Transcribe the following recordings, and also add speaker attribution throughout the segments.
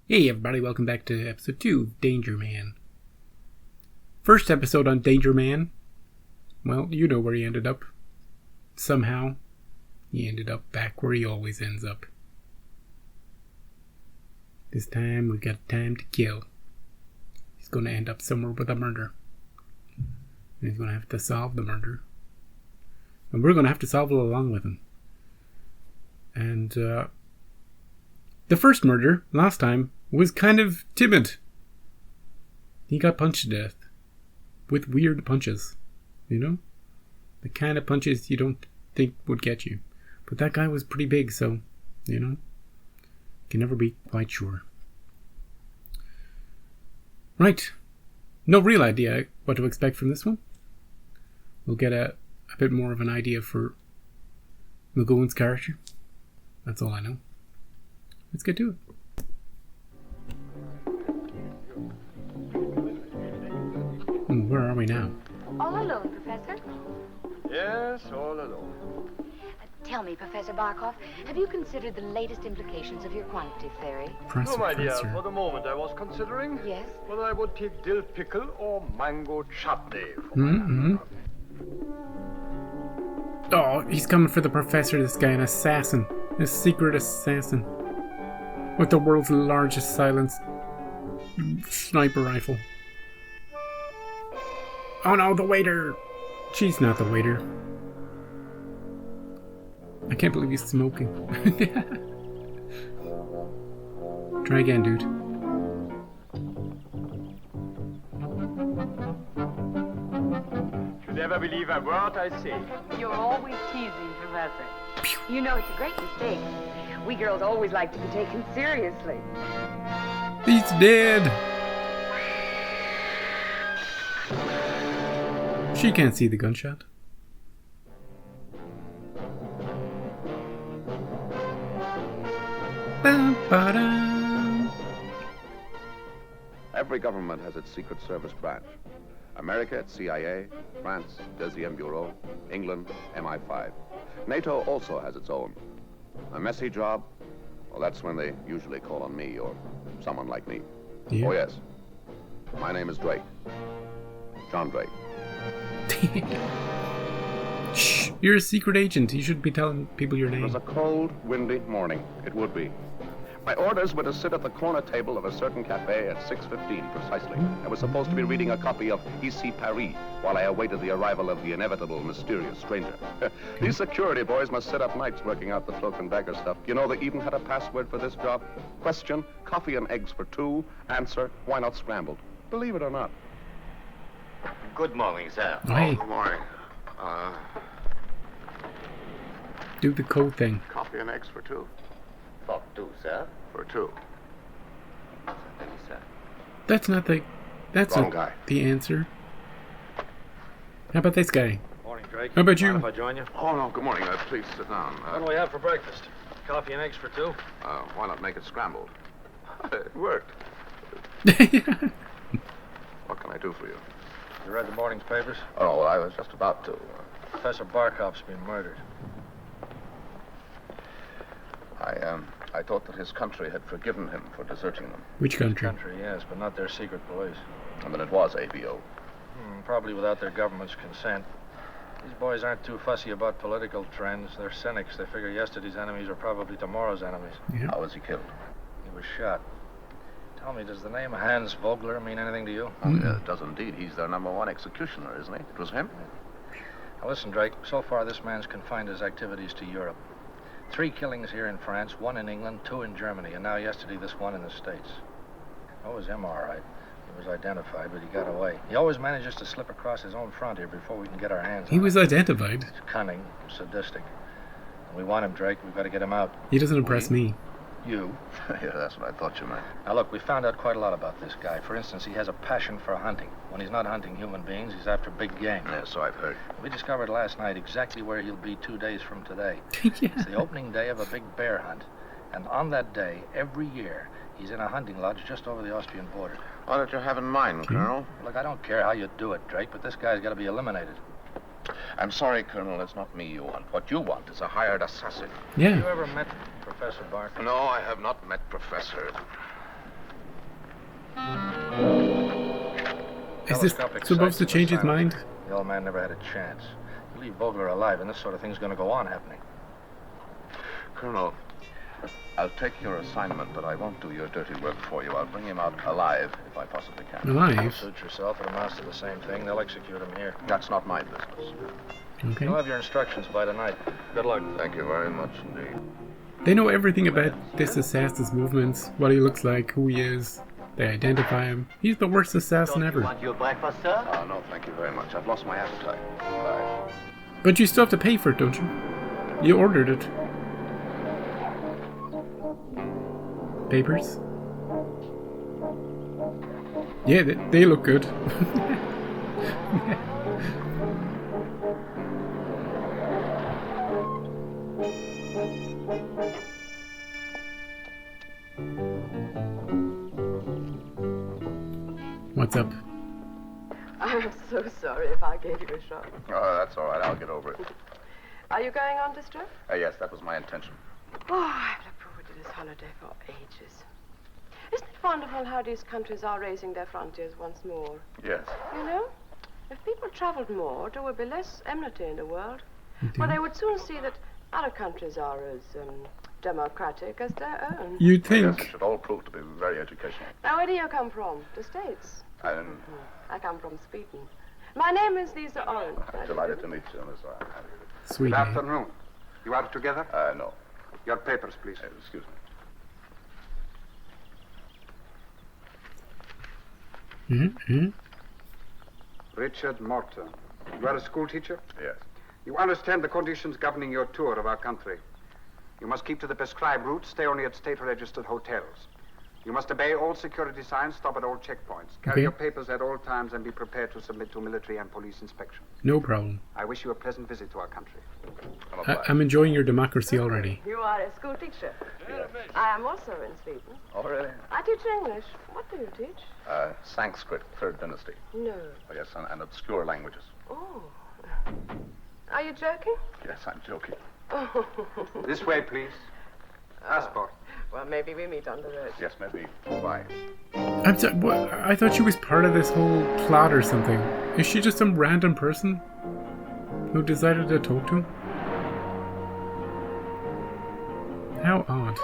Speaker 1: Hey everybody, welcome back to episode 2 of Danger Man. First episode on Danger Man. Well, you know where he ended up. Somehow, he ended up back where he always ends up. This time, we got time to kill. He's gonna end up somewhere with a murder. And he's gonna have to solve the murder. And we're gonna have to solve it along with him. And, the first murder, last time, was kind of timid. He got punched to death. With weird punches. You know? The kind of punches you don't think would get you. But that guy was pretty big, so, you know? Can never be quite sure. Right. No real idea what to expect from this one. We'll get a bit more of an idea for McGowan's character. That's all I know. Let's get to it. Where are we now?
Speaker 2: All alone, Professor?
Speaker 3: Yes, all alone.
Speaker 2: Tell me, Professor Barkov, have you considered the latest implications of your quantitative theory?
Speaker 3: No, my dear, for the moment I was considering
Speaker 2: Yes?
Speaker 3: whether I would take dill pickle or mango chutney for my
Speaker 1: Oh, he's coming for the professor, this guy, an assassin. A secret assassin. With the world's largest silenced sniper rifle. Oh no, the waiter! She's not the waiter. I can't believe he's smoking. Try again, dude.
Speaker 3: You never believe a word I say.
Speaker 2: You're always teasing, Professor. You know it's a great mistake. We girls always like to be taken seriously.
Speaker 1: He's dead! She can't see the gunshot. Ba-ba-da.
Speaker 4: Every government has its Secret Service branch. America, it's CIA, France, Deuxième Bureau, England, MI5. NATO also has its own. A messy job? Well, that's when they usually call on me or someone like me.
Speaker 1: Yeah.
Speaker 4: Oh, yes. My name is Drake. John Drake.
Speaker 1: Shh, you're a secret agent. You shouldn't be telling people your
Speaker 4: It
Speaker 1: name.
Speaker 4: was a cold, windy morning. It would be. My orders were to sit at the corner table of a certain cafe at 6:15 precisely. I was supposed to be reading a copy of Ici Paris while I awaited the arrival of the inevitable mysterious stranger. These security boys must sit up nights working out the cloak and dagger stuff. You know, they even had a password for this job. Question, coffee and eggs for 2. Answer, why not scrambled? Believe it or not.
Speaker 5: Good morning, sir.
Speaker 1: Hey,
Speaker 4: Good morning.
Speaker 1: do the code thing.
Speaker 4: Coffee and eggs for 2.
Speaker 5: For two, sir.
Speaker 4: For 2.
Speaker 5: Thank you, sir.
Speaker 1: That's not the... That's
Speaker 4: Wrong
Speaker 1: not
Speaker 4: guy.
Speaker 1: the answer. How about this guy?
Speaker 6: Morning, Drake.
Speaker 1: How about you?
Speaker 6: Mind if I join you?
Speaker 4: Oh, no, good morning. Please sit down.
Speaker 6: What do we have for breakfast? Coffee and eggs for 2?
Speaker 4: Why not make it scrambled? It worked. What can I do for you?
Speaker 6: You read the morning's papers?
Speaker 4: Oh, well, I was just about to.
Speaker 6: Professor Barkov's been murdered.
Speaker 4: I thought that his country had forgiven him for deserting them.
Speaker 1: Which country?
Speaker 6: Country, yes, but not their secret police.
Speaker 4: And then it was ABO.
Speaker 6: Probably without their government's consent. These boys aren't too fussy about political trends. They're cynics. They figure yesterday's enemies are probably tomorrow's enemies.
Speaker 1: Yeah.
Speaker 4: How was he killed?
Speaker 6: He was shot. Tell me, does the name Hans Vogler mean anything to you?
Speaker 4: Oh, it does indeed. He's their #1 executioner, isn't he? It was him?
Speaker 6: Now listen, Drake, so far this man's confined his activities to Europe. 3 killings here in France, 1 in England, 2 in Germany, and now yesterday this one in the States. That was him, all right. He was identified, but he got away. He always manages to slip across his own frontier before we can get our hands on
Speaker 1: He
Speaker 6: him.
Speaker 1: was identified.
Speaker 6: He's cunning, sadistic. And we want him, Drake. We've got to get him out.
Speaker 1: He doesn't impress me.
Speaker 6: You.
Speaker 4: Yeah, that's what I thought you meant.
Speaker 6: Now, look, we found out quite a lot about this guy. For instance, he has a passion for hunting. When he's not hunting human beings, he's after big game.
Speaker 4: Yeah, so I've heard.
Speaker 6: We discovered last night exactly where he'll be 2 days from today.
Speaker 1: Yeah.
Speaker 6: It's the opening day of a big bear hunt. And on that day, every year, he's in a hunting lodge just over the Austrian border.
Speaker 4: What did you have in mind, Colonel?
Speaker 6: Look, I don't care how you do it, Drake, but this guy's got to be eliminated.
Speaker 4: I'm sorry, Colonel, it's not me you want. What you want is a hired assassin.
Speaker 1: Yeah.
Speaker 6: You ever met Professor Barker?
Speaker 4: No, I have not met Professor.
Speaker 1: Is this
Speaker 6: Telescopic
Speaker 1: supposed
Speaker 6: sights
Speaker 1: to
Speaker 6: of the
Speaker 1: change his
Speaker 6: silent
Speaker 1: mind?
Speaker 6: killer. The old man never had a chance. You leave Vogler alive, and this sort of thing's going to go on happening.
Speaker 4: Colonel, I'll take your assignment, but I won't do your dirty work for you. I'll bring him out alive if I possibly can.
Speaker 1: Alive?
Speaker 6: Suit yourself. It amounts to the same thing. They'll execute him here.
Speaker 4: That's not my business.
Speaker 1: Okay.
Speaker 6: You'll have your instructions by tonight. Good luck.
Speaker 4: Thank you very much indeed.
Speaker 1: They know everything about this assassin's movements, what he looks like, who he is. They identify him. He's the worst assassin ever.
Speaker 5: Want your breakfast, sir?
Speaker 4: No, thank you very much. I've lost my appetite. Bye.
Speaker 1: But you still have to pay for it, don't you? You ordered it. Papers? Yeah, they look good. What's up?
Speaker 7: I'm so sorry if I gave you a shock.
Speaker 4: Oh, that's all right. I'll get over it.
Speaker 7: Are you going on this trip?
Speaker 4: Yes, that was my intention.
Speaker 7: Oh, I've looked forward to this holiday for ages. Isn't it wonderful how these countries are raising their frontiers once more?
Speaker 4: Yes.
Speaker 7: You know, if people traveled more, there would be less enmity in the world. For they would soon see that other countries are as democratic as their own.
Speaker 1: You'd
Speaker 4: Yes,
Speaker 1: think.
Speaker 4: it should all prove to be very educational.
Speaker 7: Now, where do you come from? The States?
Speaker 4: I'm
Speaker 7: I come from Sweden. My name is Lisa Oren.
Speaker 4: delighted to meet you, Miss Harriet.
Speaker 1: Sweet.
Speaker 3: Good afternoon. You are together?
Speaker 4: No.
Speaker 3: Your papers, please.
Speaker 4: Excuse me.
Speaker 1: Mm-hmm.
Speaker 3: Richard Morton. You are a school teacher?
Speaker 4: Yes.
Speaker 3: You understand the conditions governing your tour of our country. You must keep to the prescribed route, stay only at state-registered hotels. You must obey all security signs, stop at all checkpoints. Carry
Speaker 1: Okay.
Speaker 3: your papers at all times and be prepared to submit to military and police inspection.
Speaker 1: No problem.
Speaker 3: I wish you a pleasant visit to our country.
Speaker 4: I'm obliged.
Speaker 1: I'm enjoying your democracy already.
Speaker 7: You are a school teacher. I am also in Sweden.
Speaker 4: Oh, really?
Speaker 7: I teach English. What do you teach?
Speaker 4: Sanskrit, third dynasty.
Speaker 7: No.
Speaker 4: Oh, yes, and obscure languages.
Speaker 7: Oh. Are you joking?
Speaker 4: Yes, I'm joking.
Speaker 3: This way, please. Passport.
Speaker 7: Well, maybe we meet on the road.
Speaker 4: Yes, maybe. Bye.
Speaker 1: I'm sorry, what? I thought she was part of this whole plot or something. Is she just some random person who decided to talk to him? How odd.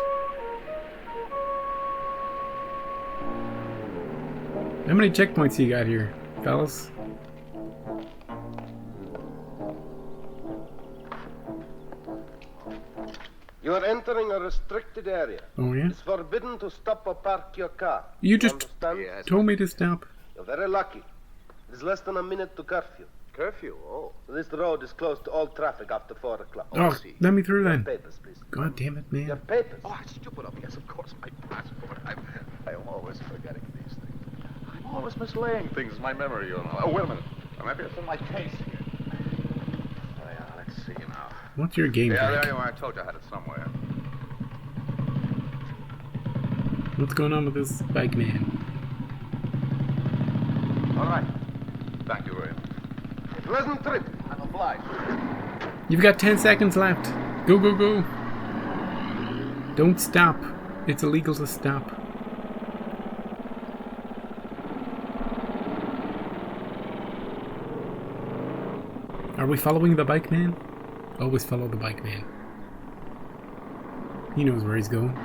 Speaker 1: How many checkpoints you got here, fellas?
Speaker 8: You are entering a restricted area.
Speaker 1: Oh yeah?
Speaker 8: It's forbidden to stop or park your car.
Speaker 1: You just
Speaker 8: understand?
Speaker 1: told me to stop.
Speaker 8: You're very lucky. It's less than a minute to curfew.
Speaker 5: Curfew? Oh.
Speaker 8: This road is closed to all traffic after 4 o'clock.
Speaker 1: Oh, let me through then.
Speaker 8: Papers, please.
Speaker 1: God damn it,
Speaker 8: Your
Speaker 1: man.
Speaker 8: papers.
Speaker 4: Oh, stupid of me. Yes, of course, my passport. I'm always forgetting these things. I'm always mislaying things. My memory, you know. Oh, wait a minute. Maybe it's in my case here. Oh, yeah, let's see now.
Speaker 1: What's your game
Speaker 4: Yeah,
Speaker 1: break?
Speaker 4: there you are. I told you I had it somewhere.
Speaker 1: What's going on with this bike man?
Speaker 4: All right. Thank you very much.
Speaker 8: Pleasant trip.
Speaker 4: I'm obliged.
Speaker 1: You've got 10 seconds left. Go, go, go. Don't stop. It's illegal to stop. Are we following the bike man? Always follow the bike man. He knows where he's going.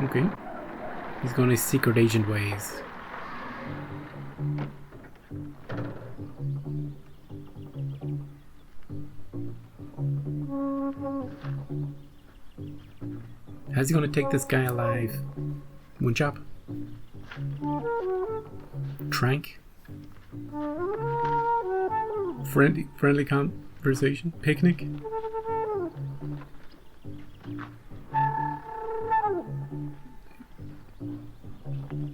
Speaker 1: Okay. He's going his secret agent ways. How's he going to take this guy alive? One chop? Trank? Friendly conversation? Picnic?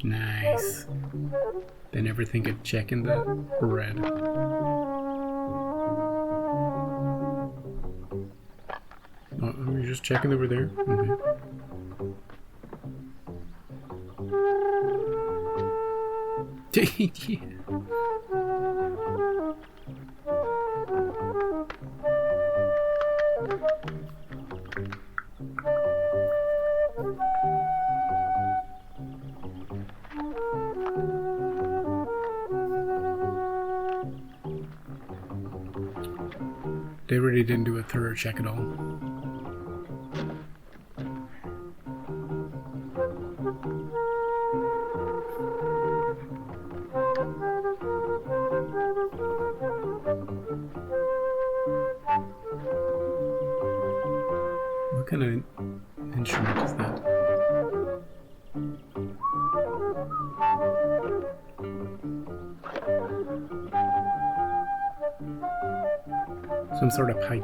Speaker 1: Nice. They never think of checking the red. Oh, you're just checking over there? Okay. Yeah. They really didn't do a thorough check at all. What kind of instrument is that? Some sort of pipe.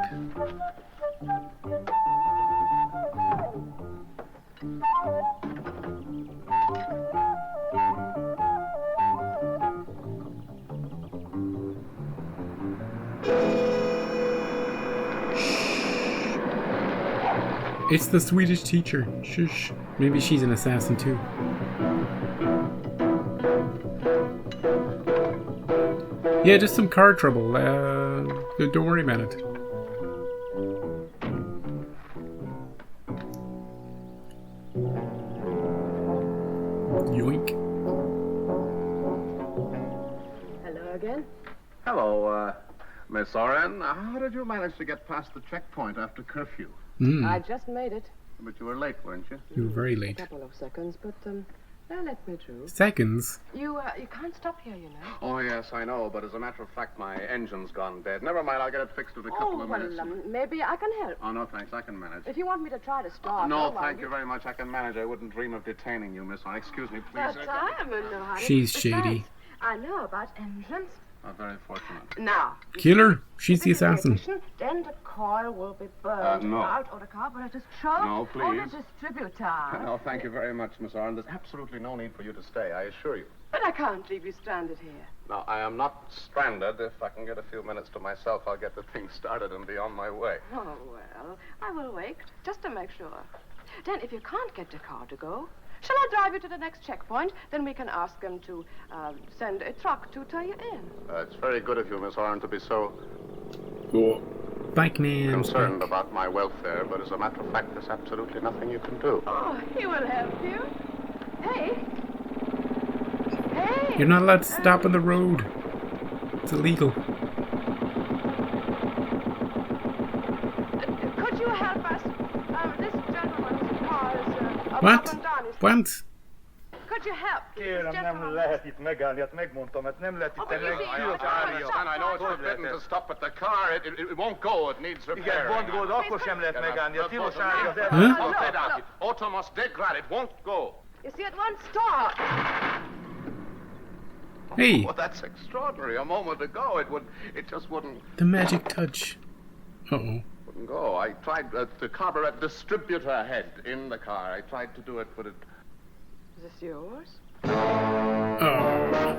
Speaker 1: It's the Swedish teacher. Shush. Maybe she's an assassin too. Yeah, just some car trouble. Don't worry about it. Yoink.
Speaker 7: Hello again.
Speaker 4: Hello, Miss Oren. How did you manage to get past the checkpoint after curfew?
Speaker 7: I just made it.
Speaker 4: But you were late, weren't you?
Speaker 1: You were very
Speaker 7: A
Speaker 1: late.
Speaker 7: couple of seconds, but they let me through.
Speaker 1: Seconds?
Speaker 7: You can't stop here, you know.
Speaker 4: Oh, yes, I know, but as a matter of fact, my engine's gone dead. Never mind, I'll get it fixed in a couple of minutes.
Speaker 7: Maybe I can help.
Speaker 4: Oh, no, thanks, I can manage.
Speaker 7: If you want me to try to start.
Speaker 4: No, thank you very much. I can manage. I wouldn't dream of detaining you, Miss Oren. Excuse me, please.
Speaker 7: But I am in no hurry.
Speaker 1: She's
Speaker 7: Besides,
Speaker 1: shady.
Speaker 7: I know about engines.
Speaker 4: Oh, very fortunate.
Speaker 7: Now.
Speaker 1: Killer? She's the
Speaker 7: if you pay
Speaker 1: assassin.
Speaker 7: attention, then the coil will be burned
Speaker 4: no.
Speaker 7: out, or the carburetor's choked,
Speaker 4: No,
Speaker 7: or the
Speaker 4: please.
Speaker 7: distributor.
Speaker 4: No, thank you very much, Miss Oren. There's absolutely no need for you to stay, I assure you.
Speaker 7: But I can't leave you stranded here.
Speaker 4: No, I am not stranded. If I can get a few minutes to myself, I'll get the thing started and be on my way.
Speaker 7: Oh, well, I will wait, just to make sure. Then, if you can't get the car to go, shall I drive you to the next checkpoint? Then we can ask them to send a truck to tow you in.
Speaker 4: It's very good of you, Miss Oren, to be so
Speaker 1: Bike man.
Speaker 4: concerned about my welfare, but as a matter of fact, there's absolutely nothing you can do.
Speaker 7: Oh, he will help you. Hey. Hey.
Speaker 1: You're not allowed to stop on the road. It's illegal.
Speaker 7: Could you help us? This gentleman's car is
Speaker 1: What?
Speaker 7: up and down.
Speaker 1: What?
Speaker 7: Could you help?
Speaker 5: Kérem, nem lehet itt megállni, hát megmondtam, hát nem lehet itt
Speaker 7: Oh, but you see,
Speaker 4: I know it's forbidden to stop at the car. It won't go. It needs
Speaker 5: Igen,
Speaker 4: repairing.
Speaker 5: Bondgold, akkor sem lehet megállni, a tilosáig az
Speaker 4: Automas degrad. It won't go.
Speaker 7: You see, it won't stop.
Speaker 1: Hey,
Speaker 4: Well, that's extraordinary. A moment ago, it just wouldn't
Speaker 1: the magic touch. Uh-oh.
Speaker 4: go. I tried the carburetor distributor head in the car. I tried to do it, but it.
Speaker 7: Is this yours?
Speaker 1: Oh.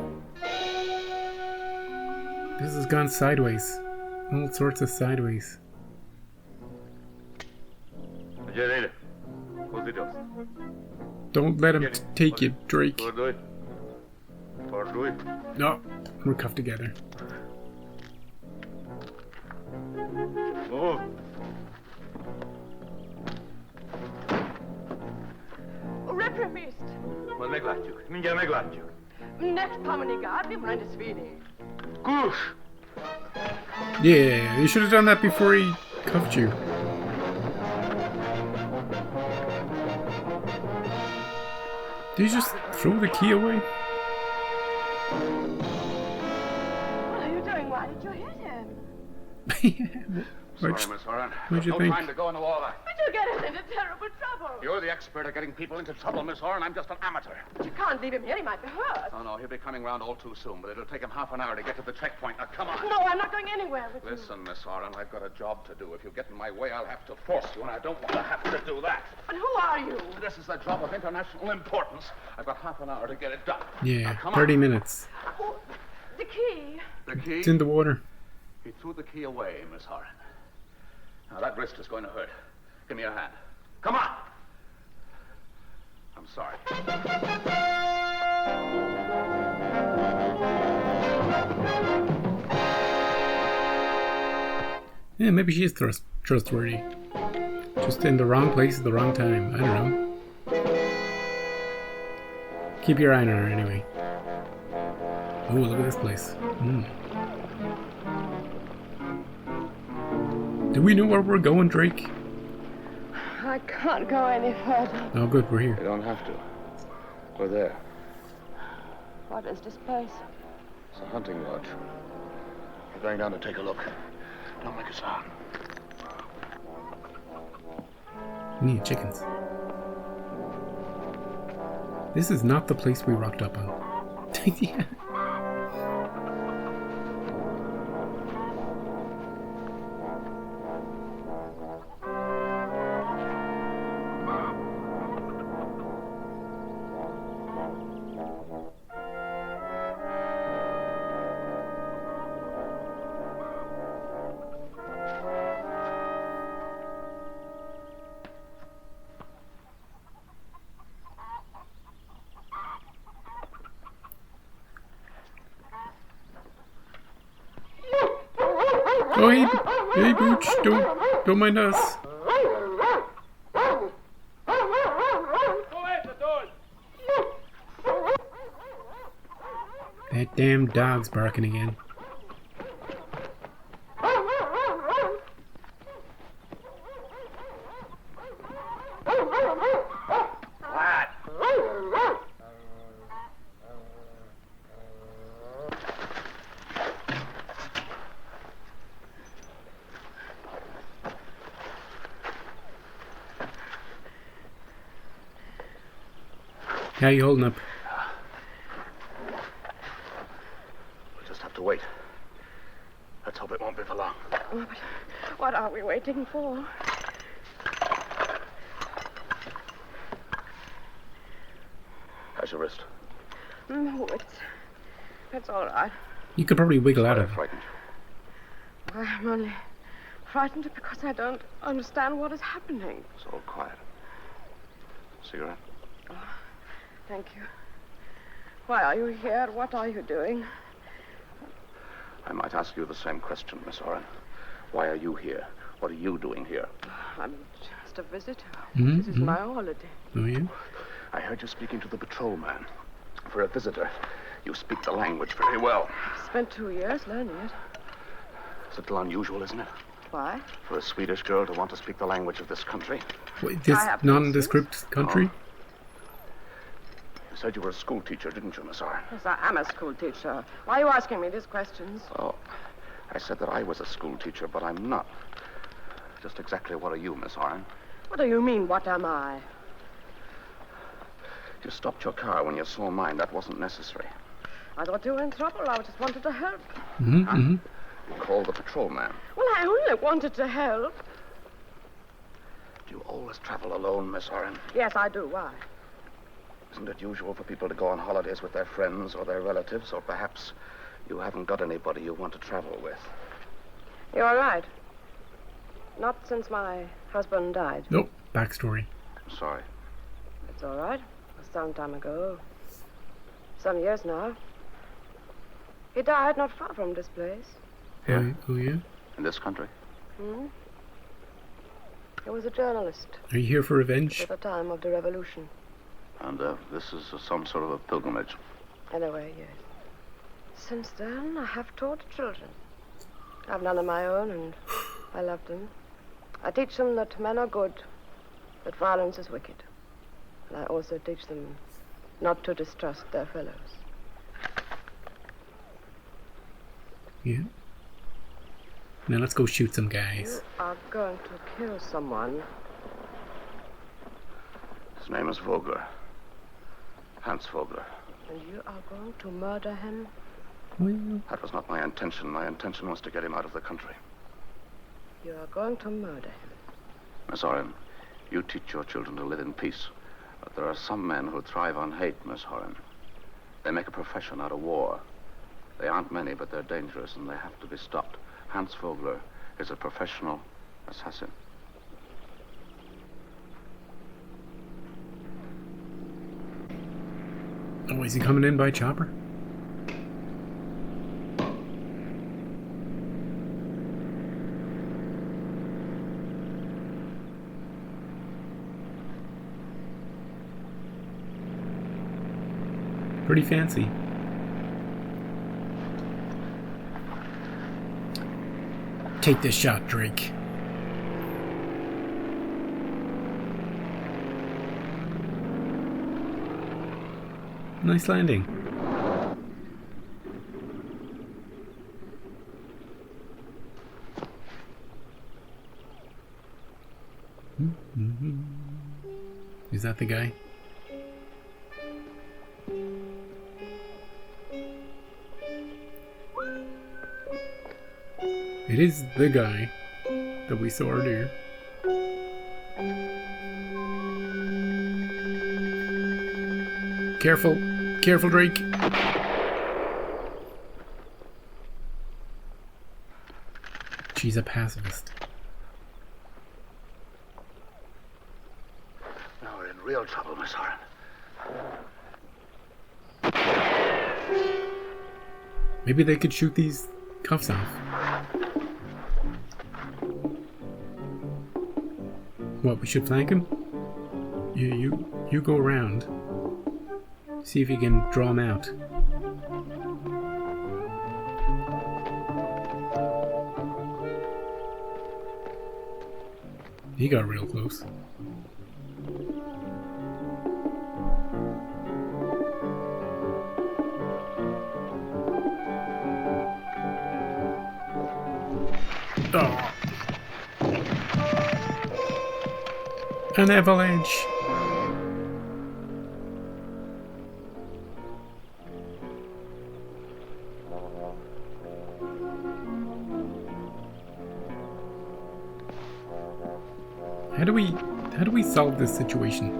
Speaker 1: This has gone sideways. All sorts of sideways.
Speaker 5: Gyere ide. Hozd ide azt.
Speaker 1: Don't let him take it, Drake.
Speaker 5: Fordulj. Fordulj.
Speaker 1: No, we're cuffed together.
Speaker 5: Ó,
Speaker 7: Reprimist.
Speaker 5: majd meglátjuk. Mindjárt meglátjuk.
Speaker 7: Next Pamanigat, we mind is feeding.
Speaker 5: Kus!
Speaker 1: Yeah, you should have done that before he cuffed you. Did you just throw the key away?
Speaker 7: What are you doing? Why did you hit him?
Speaker 4: Sorry,
Speaker 1: Which-
Speaker 4: Miss Oren.
Speaker 1: what'd you
Speaker 4: no
Speaker 1: think?
Speaker 4: time to go into all that.
Speaker 7: But you'll get us into terrible trouble.
Speaker 4: You're the expert at getting people into trouble, Miss Oren. I'm just an amateur.
Speaker 7: But you can't leave him here. He might be hurt.
Speaker 4: Oh, no, he'll be coming round all too soon, but it'll take him half an hour to get to the checkpoint. Now, come on.
Speaker 7: No, I'm not going anywhere with you.
Speaker 4: Listen, Miss Oren, I've got a job to do. If you get in my way, I'll have to force you, and I don't want to have to do that.
Speaker 7: And who are you?
Speaker 4: This is a job of international importance. I've got half an hour to get it done.
Speaker 1: Yeah,
Speaker 4: Now, come on.
Speaker 1: 30 minutes.
Speaker 7: Oh, the key.
Speaker 4: The key?
Speaker 1: It's in the water.
Speaker 4: He threw the key away, Miss Oren. Now, that wrist is going to hurt. Give me your hand. Come on! I'm sorry.
Speaker 1: Yeah, maybe she is trustworthy. Just in the wrong place at the wrong time. I don't know. Keep your eye on her anyway. Oh, look at this place. Do we know where we're going, Drake?
Speaker 7: I can't go any further.
Speaker 1: Oh, good, we're here.
Speaker 4: You don't have to. We're there.
Speaker 7: What is this place?
Speaker 4: It's a hunting lodge. We're going down to take a look. Don't make a sound.
Speaker 1: We need chickens. This is not the place we rocked up on. Yeah. Oh, hey, Booch, don't mind us. That damn dog's barking again. How you holding up?
Speaker 4: We'll just have to wait. Let's hope it won't be for long.
Speaker 7: Oh, but what are we waiting for?
Speaker 4: How's your wrist?
Speaker 7: No, it's all right.
Speaker 1: You could probably wiggle out of it.
Speaker 4: Frightened.
Speaker 7: I'm only frightened because I don't understand what is happening.
Speaker 4: It's all quiet. Cigarette?
Speaker 7: Thank you. Why are you here? What are you doing?
Speaker 4: I might ask you the same question, Miss Oren. Why are you here? What are you doing here?
Speaker 7: I'm just a visitor.
Speaker 1: Mm-hmm.
Speaker 7: This is my holiday.
Speaker 1: Oh, yeah?
Speaker 4: I heard you speaking to the patrolman. For a visitor, you speak the language very well.
Speaker 7: I spent 2 years learning it.
Speaker 4: It's a little unusual, isn't it?
Speaker 7: Why?
Speaker 4: For a Swedish girl to want to speak the language of this country.
Speaker 1: Wait, this nondescript country?
Speaker 4: Oh. You said you were a school teacher, didn't you, Miss Oren?
Speaker 7: Yes, I am a school teacher. Why are you asking me these questions?
Speaker 4: Oh, I said that I was a school teacher, but I'm not. Just exactly what are you, Miss Oren?
Speaker 7: What do you mean, what am I?
Speaker 4: You stopped your car when you saw mine. That wasn't necessary.
Speaker 7: I thought you were in trouble. I just wanted to help.
Speaker 1: Mm-hmm.
Speaker 4: You called the patrolman.
Speaker 7: Well, I only wanted to help.
Speaker 4: Do you always travel alone, Miss Oren?
Speaker 7: Yes, I do. Why?
Speaker 4: Isn't it usual for people to go on holidays with their friends or their relatives, or perhaps you haven't got anybody you want to travel with?
Speaker 7: You're right. Not since my husband died.
Speaker 1: Nope. Backstory.
Speaker 4: I'm sorry.
Speaker 7: It's all right. It was some time ago. Some years now. He died not far from this place.
Speaker 4: Yeah?
Speaker 1: Oh, yeah?
Speaker 4: In this country?
Speaker 7: Hmm? He was a journalist
Speaker 1: Are you here for revenge?
Speaker 7: at the time of the revolution.
Speaker 4: And this is some sort of a pilgrimage.
Speaker 7: Anyway, yes. Since then, I have taught children. I've none of my own, and I love them. I teach them that men are good, that violence is wicked. And I also teach them not to distrust their fellows.
Speaker 1: Yeah. Now let's go shoot some guys.
Speaker 7: You are going to kill someone.
Speaker 4: His name is Vogler. Hans Vogler.
Speaker 7: And you are going to murder him?
Speaker 1: Well,
Speaker 4: That was not my intention. My intention was to get him out of the country.
Speaker 7: You are going to murder him.
Speaker 4: Miss Oren, you teach your children to live in peace. But there are some men who thrive on hate, Miss Oren. They make a profession out of war. They aren't many, but they're dangerous, and they have to be stopped. Hans Vogler is a professional assassin.
Speaker 1: oh, is he coming in by chopper? Pretty fancy. Take this shot, Drake. Nice landing. Is that the guy? It is the guy that we saw earlier. Careful. Careful, Drake. She's a pacifist.
Speaker 6: Now we're in real trouble, Miss Horan.
Speaker 1: Maybe they could shoot these cuffs off. What, we should flank him? You go around. See if you can draw him out. He got real close. Oh. An avalanche. How do we solve this situation?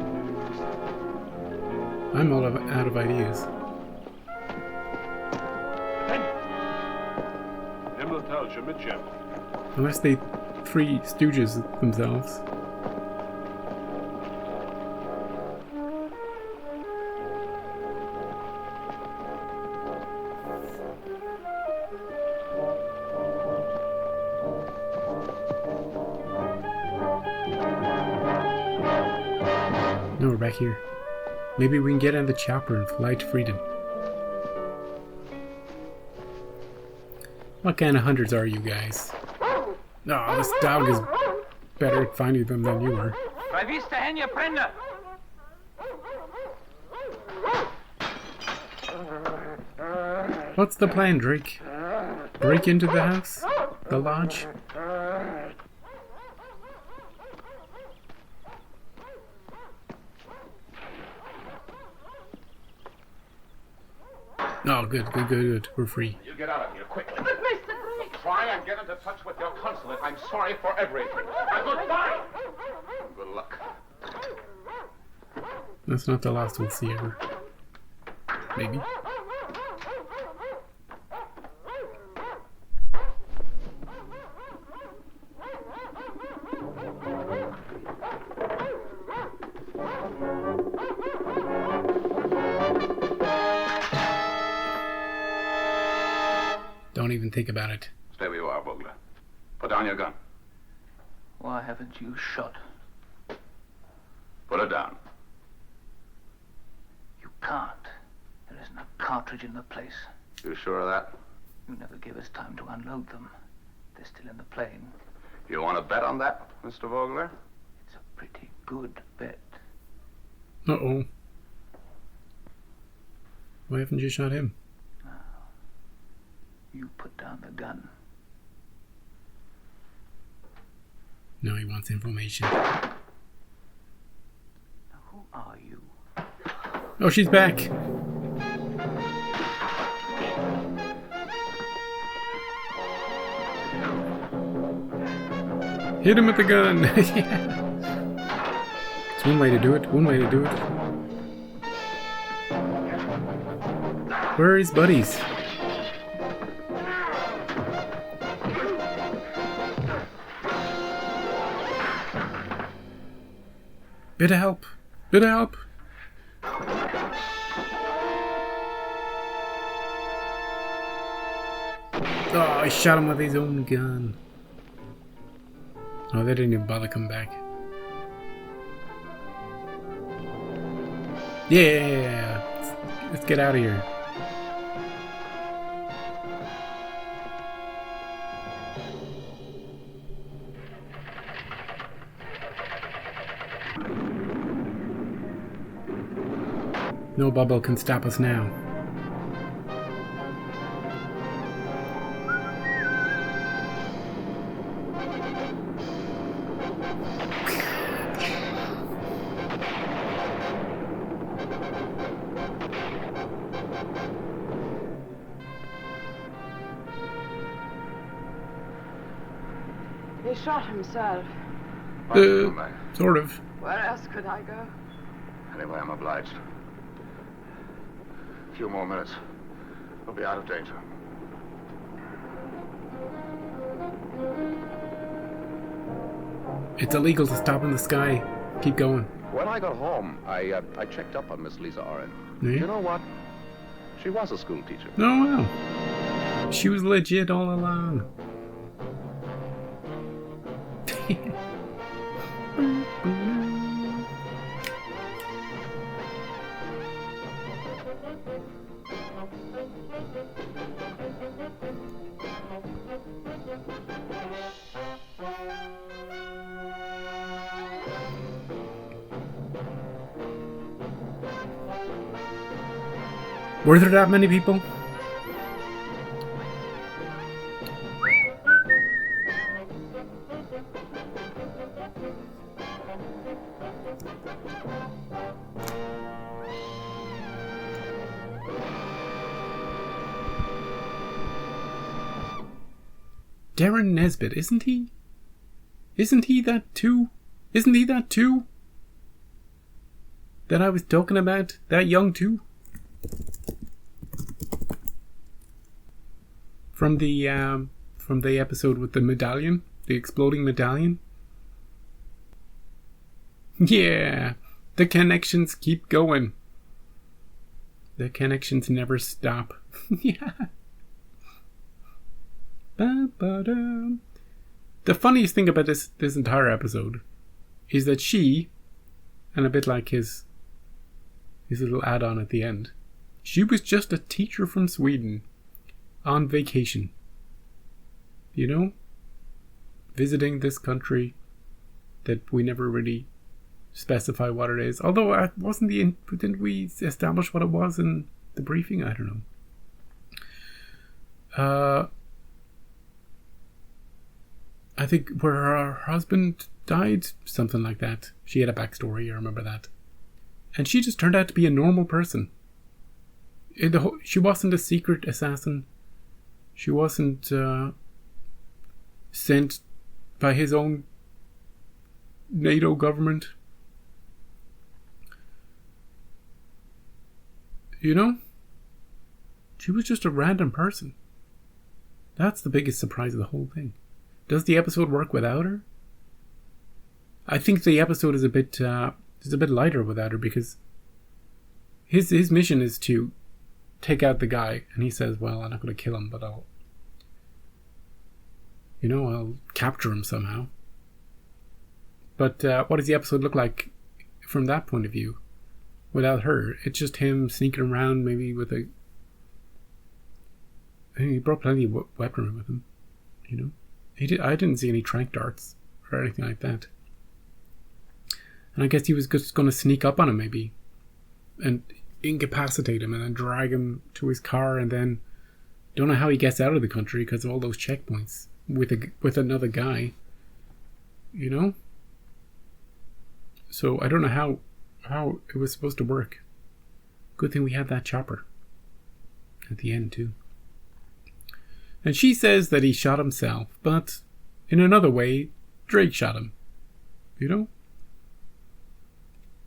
Speaker 1: I'm all out of ideas. Unless they three stooges themselves. No, we're back here. Maybe we can get in the chopper and fly to freedom. What kind of hunters are you guys? Oh, this dog is better at finding them than you are. What's the plan, Drake? Break into the house? The lodge? Oh, good. We're free.
Speaker 4: You get out of here quickly. But Mr. Drake! Try and get into touch with your consulate. I'm sorry for everything. Goodbye! Good luck.
Speaker 1: That's not the last we'll see ever. Maybe. Don't even think about it.
Speaker 4: Stay where you are, Vogler. Put down your gun.
Speaker 9: Why haven't you shot?
Speaker 4: Put it down.
Speaker 9: You can't. There isn't a cartridge in the place.
Speaker 4: You sure of that?
Speaker 9: You never give us time to unload them. They're still in the plane.
Speaker 4: You want to bet on that, Mr. Vogler?
Speaker 9: It's a pretty good bet.
Speaker 1: Uh-oh. Why haven't you shot him?
Speaker 9: You put down the gun.
Speaker 1: No, he wants information.
Speaker 9: Now, who are you?
Speaker 1: Oh, she's back. Hit him with the gun. Yeah. It's one way to do it. Where are his buddies? Bit of help. Oh, I shot him with his own gun. Oh, they didn't even bother coming back. Yeah! Let's get out of here. No bubble can stop us now.
Speaker 7: He shot himself.
Speaker 1: Sort of.
Speaker 7: Where else could I go?
Speaker 4: Anyway, I'm obliged. A few more minutes. We'll be out of danger.
Speaker 1: It's illegal to stop in the sky. Keep going.
Speaker 4: When I got home, I checked up on Miss Lisa Oren.
Speaker 1: Yeah?
Speaker 4: You know what? She was a school teacher.
Speaker 1: Oh, wow. She was legit all along. Were there that many people? Darren Nesbitt, isn't he? Isn't he that too? Isn't he that too? That I was talking about? That young too? From the episode with the medallion? The exploding medallion? Yeah! The connections keep going. The connections never stop. Yeah. Ba-ba-da. The funniest thing about this entire episode is that she, and a bit like his little add-on at the end, she was just a teacher from Sweden on vacation. You know? Visiting this country that we never really specify what it is. Although didn't we establish what it was in the briefing? I don't know. I think where her husband died, something like that. She had a backstory, I remember that. And she just turned out to be a normal person. She wasn't a secret assassin. She wasn't sent by his own NATO government. You know? She was just a random person. That's the biggest surprise of the whole thing. Does the episode work without her? I think the episode is a bit lighter without her, because his mission is to take out the guy, and he says, well, I'm not going to kill him, but I'll capture him somehow. But what does the episode look like from that point of view without her? It's just him sneaking around, maybe with he brought plenty of weaponry with him, you know. I didn't see any tranq darts or anything like that. And I guess he was just going to sneak up on him, maybe, and incapacitate him, and then drag him to his car, and then don't know how he gets out of the country because of all those checkpoints with another guy, you know. So I don't know how it was supposed to work. Good thing we had that chopper at the end too. And she says that he shot himself, but in another way, Drake shot him. You know?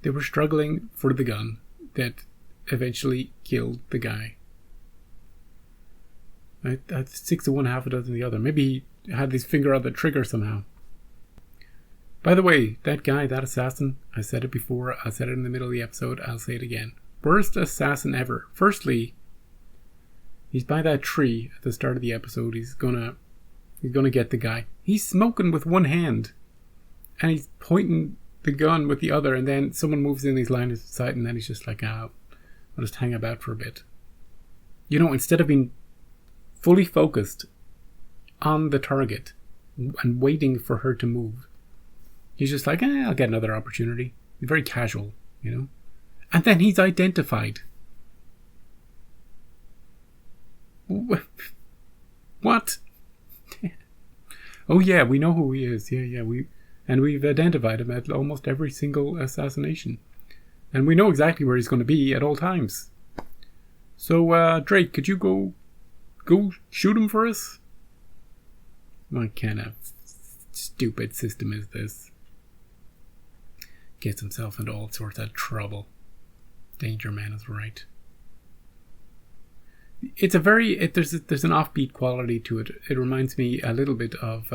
Speaker 1: They were struggling for the gun that eventually killed the guy. That's 6 to 1, half a dozen the other. Maybe he had his finger on the trigger somehow. By the way, that guy, that assassin, I said it before, I said it in the middle of the episode, I'll say it again. Worst assassin ever. Firstly, he's by that tree at the start of the episode. He's gonna get the guy. He's smoking with one hand, and he's pointing the gun with the other, and then someone moves in his line of sight, and then he's just like, I'll just hang about for a bit. You know, instead of being fully focused on the target and waiting for her to move, he's just like, I'll get another opportunity. He's very casual, you know. And then he's identified. What? Oh yeah, we know who he is. Yeah, we've identified him at almost every single assassination. And we know exactly where he's going to be at all times. So, Drake, could you go shoot him for us? What kind of stupid system is this? Gets himself into all sorts of trouble. Danger Man is right. It's a very... there's an offbeat quality to it. It reminds me a little bit of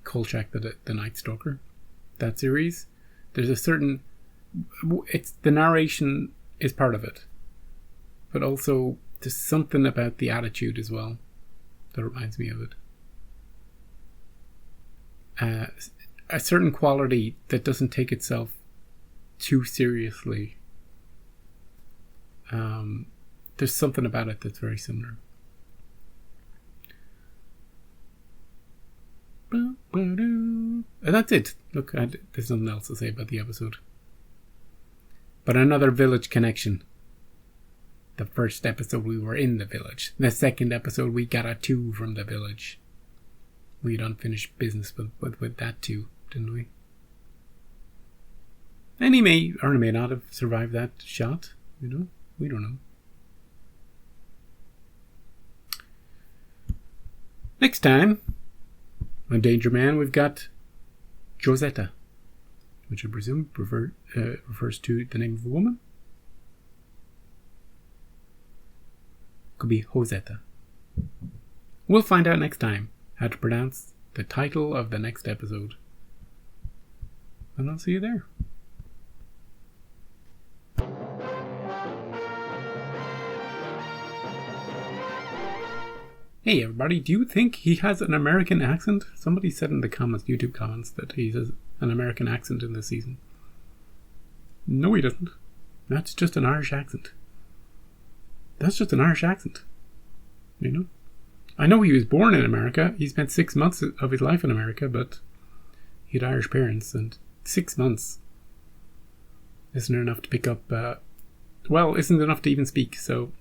Speaker 1: Kolchak the Night Stalker. That series. There's a certain... the narration is part of it. But also, there's something about the attitude as well that reminds me of it. A certain quality that doesn't take itself too seriously. There's something about it that's very similar. And that's it. Look, there's nothing else to say about the episode. But another village connection. The first episode we were in the village. The second episode we got a 2 from the village. We had unfinished business with that too, didn't we? And he may or may not have survived that shot. You know? We don't know. Next time, on Danger Man, we've got Josetta, which I presume refers to the name of a woman. Could be Josetta. We'll find out next time how to pronounce the title of the next episode. And I'll see you there. Hey everybody, do you think he has an American accent? Somebody said in the comments, YouTube comments, that he has an American accent in this season. No, he doesn't. That's just an Irish accent. That's just an Irish accent. You know? I know he was born in America. He spent 6 months of his life in America, but he had Irish parents, and 6 months isn't enough to pick up, isn't enough to even speak, so...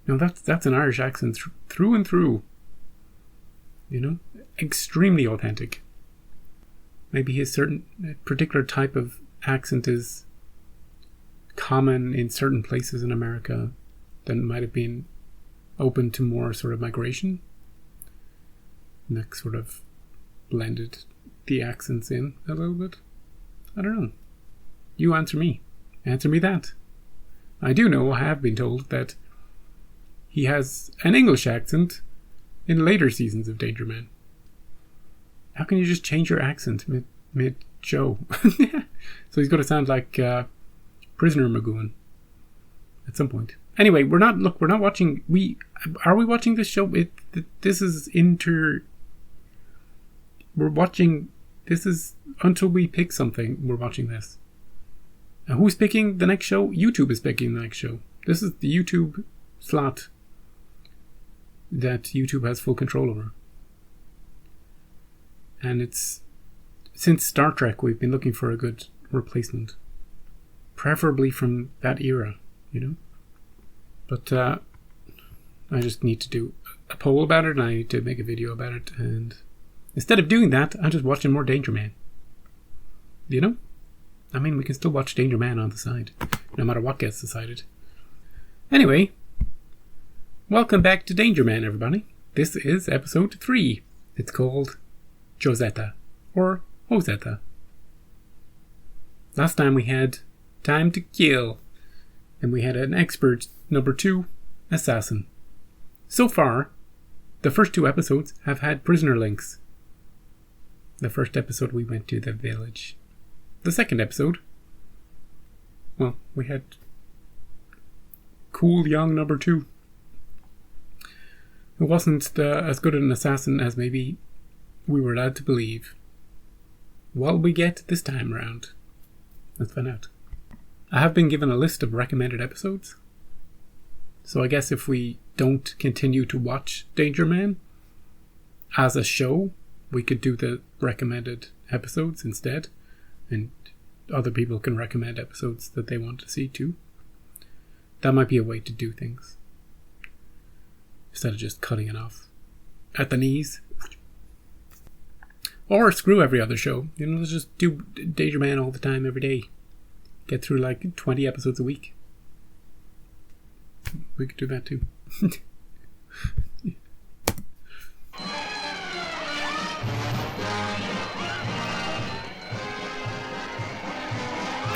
Speaker 1: No, that's an Irish accent through and through. You know? Extremely authentic. Maybe his certain particular type of accent is common in certain places in America that might have been open to more sort of migration. And that sort of blended the accents in a little bit. I don't know. You answer me. Answer me that. I do know, I have been told that he has an English accent in later seasons of Danger Man. How can you just change your accent mid-show? So he's going to sound like Prisoner Magooan at some point. Anyway, we're not watching... Are we watching this show? This is we're watching... This is... Until we pick something, we're watching this. And who's picking the next show? YouTube is picking the next show. This is the YouTube slot that YouTube has full control over. And it's... Since Star Trek, we've been looking for a good replacement. Preferably from that era, you know? But I just need to do a poll about it, and I need to make a video about it, and instead of doing that, I'm just watching more Danger Man. You know? I mean, we can still watch Danger Man on the side, no matter what gets decided. Anyway, welcome back to Danger Man, everybody. This is episode 3. It's called Josetta, or Josetta. Last time we had Time to Kill, and we had an expert number 2, assassin. So far, the first 2 episodes have had prisoner links. The first episode we went to the village. The second episode, well, we had cool young number 2, who wasn't as good an assassin as maybe we were allowed to believe. What will we get this time around? Let's find out. I have been given a list of recommended episodes. So I guess if we don't continue to watch Danger Man as a show, we could do the recommended episodes instead. And other people can recommend episodes that they want to see too. That might be a way to do things. Instead of just cutting it off at the knees. Or screw every other show. You know, let's just do Danger Man all the time, every day. Get through like 20 episodes a week. We could do that too.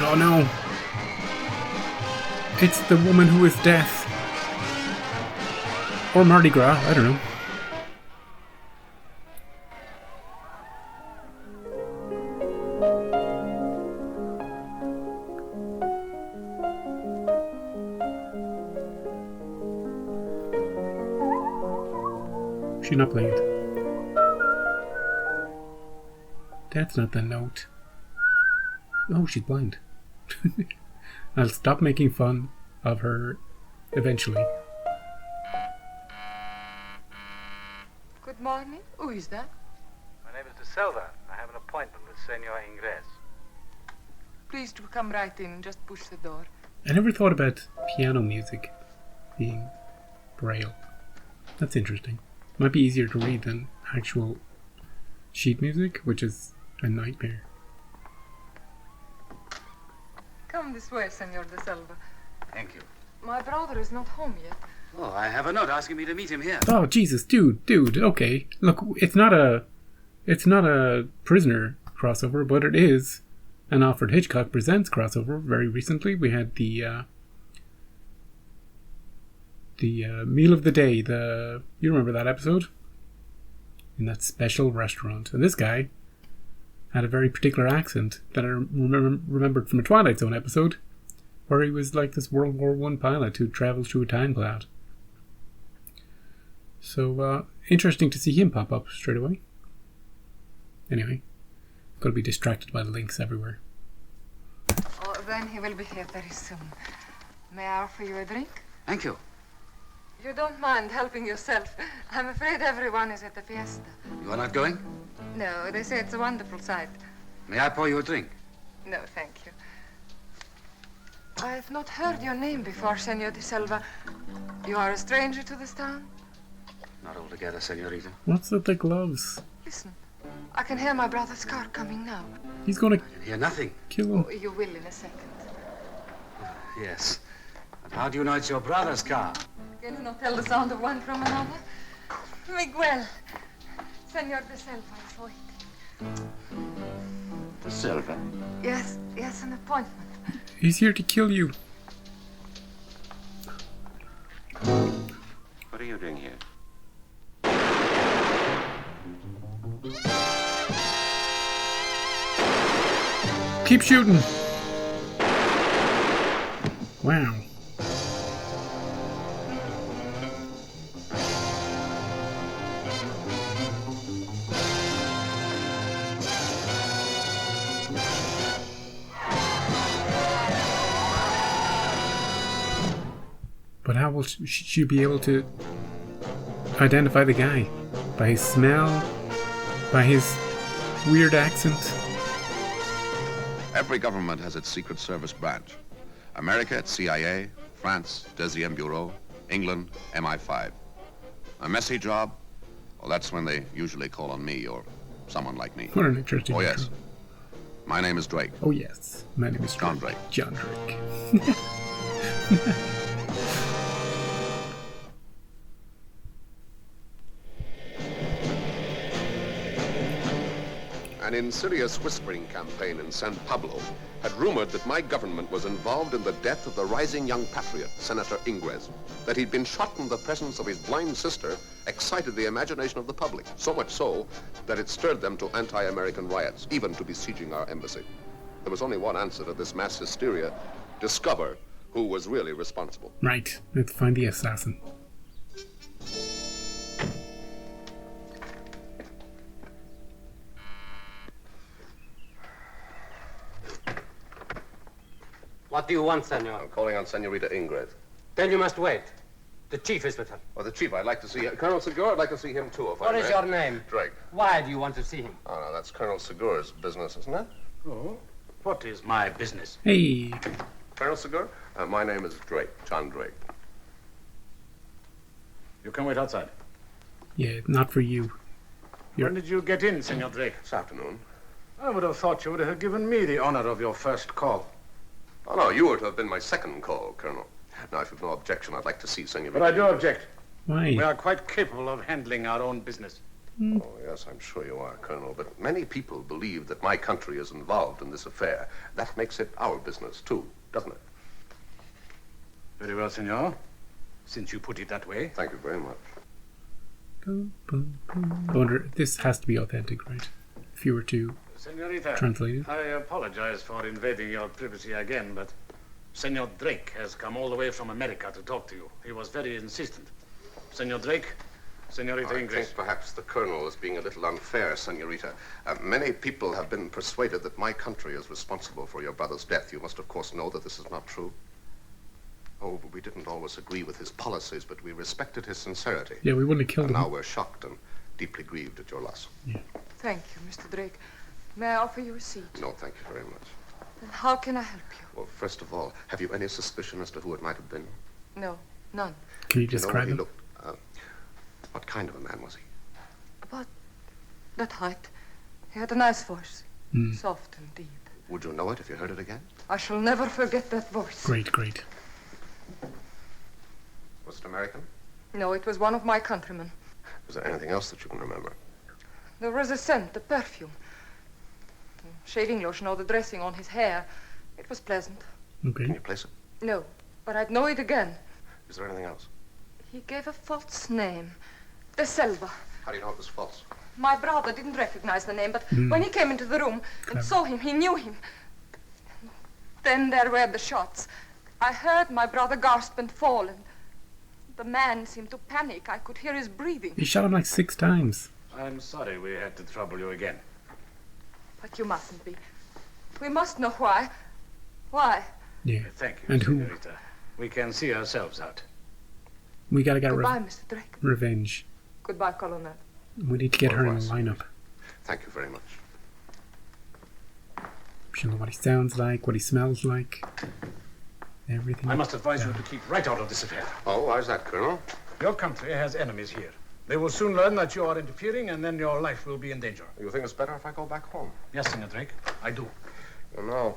Speaker 1: Oh no! It's the woman who is death. Or Mardi Gras, I don't know. She's not playing it. That's not the note. Oh, she's blind. I'll stop making fun of her eventually.
Speaker 10: Good morning. Who is that?
Speaker 6: My name is De Silva. I have an appointment with Senor Ingres.
Speaker 10: Please to come right in. Just push the door.
Speaker 1: I never thought about piano music being braille. That's interesting. Might be easier to read than actual sheet music, which is a nightmare.
Speaker 10: Come this way, Senor De Silva.
Speaker 11: Thank you.
Speaker 10: My brother is not home yet.
Speaker 11: Oh, I have a note asking me to meet him here.
Speaker 1: Oh Jesus, dude, okay. Look, it's not a Prisoner crossover, but it is an Alfred Hitchcock Presents crossover. Very recently, we had the meal of the day. You remember that episode? In that special restaurant, and this guy had a very particular accent that I remembered from a Twilight Zone episode, where he was like this World War I pilot who travels through a time cloud. So, interesting to see him pop up straight away. Anyway, got to be distracted by the links everywhere.
Speaker 10: Oh, then he will be here very soon. May I offer you a drink?
Speaker 11: Thank you.
Speaker 10: You don't mind helping yourself. I'm afraid everyone is at the fiesta.
Speaker 11: You are not going?
Speaker 10: No, they say it's a wonderful sight.
Speaker 11: May I pour you a drink?
Speaker 10: No, thank you. I have not heard your name before, Senor De Silva. You are a stranger to this town?
Speaker 11: Not altogether, senorita.
Speaker 1: What's with the gloves?
Speaker 10: Listen, I can hear my brother's car coming now.
Speaker 1: He's gonna
Speaker 11: hear nothing.
Speaker 1: Kill him.
Speaker 10: Oh, you will in a second.
Speaker 11: Yes. But how do you know it's your brother's car?
Speaker 10: Can you not tell the sound of one from another? Miguel. Senor De Silva is waiting.
Speaker 11: De Silva?
Speaker 10: Yes, an appointment.
Speaker 1: He's here to kill you.
Speaker 11: What are you doing here?
Speaker 1: Keep shooting. Wow. But how will she be able to identify the guy? By his smell? By his weird accent?
Speaker 4: Every government has its Secret Service branch. America, it's CIA. France, Deuxième Bureau. England, MI5. A messy job? Well, that's when they usually call on me or someone like me.
Speaker 1: What an interesting
Speaker 4: Oh, yes.
Speaker 1: intro.
Speaker 4: My name is Drake.
Speaker 1: Oh, yes. My name is
Speaker 4: John Drake.
Speaker 1: John Drake.
Speaker 4: An insidious whispering campaign in San Pablo had rumored that my government was involved in the death of the rising young patriot, Senator Ingres. That he'd been shot in the presence of his blind sister excited the imagination of the public, so much so that it stirred them to anti-American riots, even to besieging our embassy. There was only one answer to this mass hysteria: discover who was really responsible.
Speaker 1: Right. Let's find the assassin.
Speaker 12: What do you want, senor?
Speaker 4: I'm calling on Senorita Ingrid.
Speaker 12: Then you must wait. The chief is with her.
Speaker 4: Oh, the chief, I'd like to see Colonel Segura. I'd like to see him, too, if I may.
Speaker 12: What is your name?
Speaker 4: Drake.
Speaker 12: Why do you want to see him?
Speaker 4: Oh, no, that's Colonel Segura's business, isn't it?
Speaker 11: Oh, what is my business?
Speaker 1: Hey.
Speaker 4: Colonel Segura? My name is Drake, John Drake.
Speaker 11: You can wait outside.
Speaker 1: Yeah, not for you.
Speaker 11: When did you get in, Senor Drake?
Speaker 4: This afternoon.
Speaker 11: I would have thought you would have given me the honor of your first call.
Speaker 4: Oh, no, you were to have been my second call, Colonel. Now, if you've no objection, I'd like to see Senorita.
Speaker 11: But I do object.
Speaker 1: Why?
Speaker 11: We are quite capable of handling our own business.
Speaker 4: Oh, yes, I'm sure you are, Colonel. But many people believe that my country is involved in this affair. That makes it our business, too, doesn't it?
Speaker 11: Very well, senor. Since you put it that way.
Speaker 4: Thank you very much.
Speaker 1: Boom, boom, boom. I wonder, this has to be authentic, right? If you were to
Speaker 11: Senorita,
Speaker 1: translate it.
Speaker 11: I apologize for invading your privacy again, but Senor Drake has come all the way from America to talk to you. He was very insistent. Senor Drake, Senorita Ingrid.
Speaker 4: I think perhaps the Colonel is being a little unfair, Senorita. Many people have been persuaded that my country is responsible for your brother's death. You must, of course, know that this is not true. Oh, we didn't always agree with his policies, but we respected his sincerity.
Speaker 1: Yeah, we wouldn't have killed him.
Speaker 4: Now we're shocked and deeply grieved at your loss.
Speaker 1: Yeah.
Speaker 10: Thank you, Mr. Drake. May I offer you a seat?
Speaker 4: No, thank you very much.
Speaker 10: Then how can I help you?
Speaker 4: Well, first of all, have you any suspicion as to who it might have been?
Speaker 10: No, none.
Speaker 1: Can you
Speaker 4: Do
Speaker 1: describe
Speaker 4: know
Speaker 1: him?
Speaker 4: what he looked? What kind of a man was he?
Speaker 10: About that height. He had a nice voice. Soft and deep.
Speaker 4: Would you know it if you heard it again?
Speaker 10: I shall never forget that voice.
Speaker 1: Great, great.
Speaker 4: Was it American?
Speaker 10: No, it was one of my countrymen.
Speaker 4: Was there anything else that you can remember?
Speaker 10: There was a scent, a perfume. The shaving lotion or the dressing on his hair. It was pleasant.
Speaker 1: Okay.
Speaker 4: Can you place it?
Speaker 10: No, but I'd know it again.
Speaker 4: Is there anything else?
Speaker 10: He gave a false name. De Selva.
Speaker 4: How do you know it was false?
Speaker 10: My brother didn't recognize the name, but when he came into the room and saw him, he knew him. Then there were the shots. I heard my brother gasp and fall, and the man seemed to panic. I could hear his breathing.
Speaker 1: He shot him like 6 times.
Speaker 11: I'm sorry we had to trouble you again.
Speaker 10: But you mustn't be. We must know why. Why?
Speaker 1: Yeah.
Speaker 11: Thank you,
Speaker 1: And who?
Speaker 11: Senorita. We can see ourselves out.
Speaker 1: We gotta get
Speaker 10: Goodbye, Mr. Drake.
Speaker 1: revenge.
Speaker 10: Goodbye, Colonel.
Speaker 1: We need to get her in the lineup.
Speaker 4: Thank you very much.
Speaker 1: She'll know what he sounds like, what he smells like. Everything.
Speaker 11: I must advise you to keep right out of this affair.
Speaker 4: Oh, why is that, Colonel?
Speaker 11: Your country has enemies here. They will soon learn that you are interfering, and then your life will be in danger.
Speaker 4: You think it's better if I go back home?
Speaker 11: Yes, Senor Drake, I do.
Speaker 4: You know,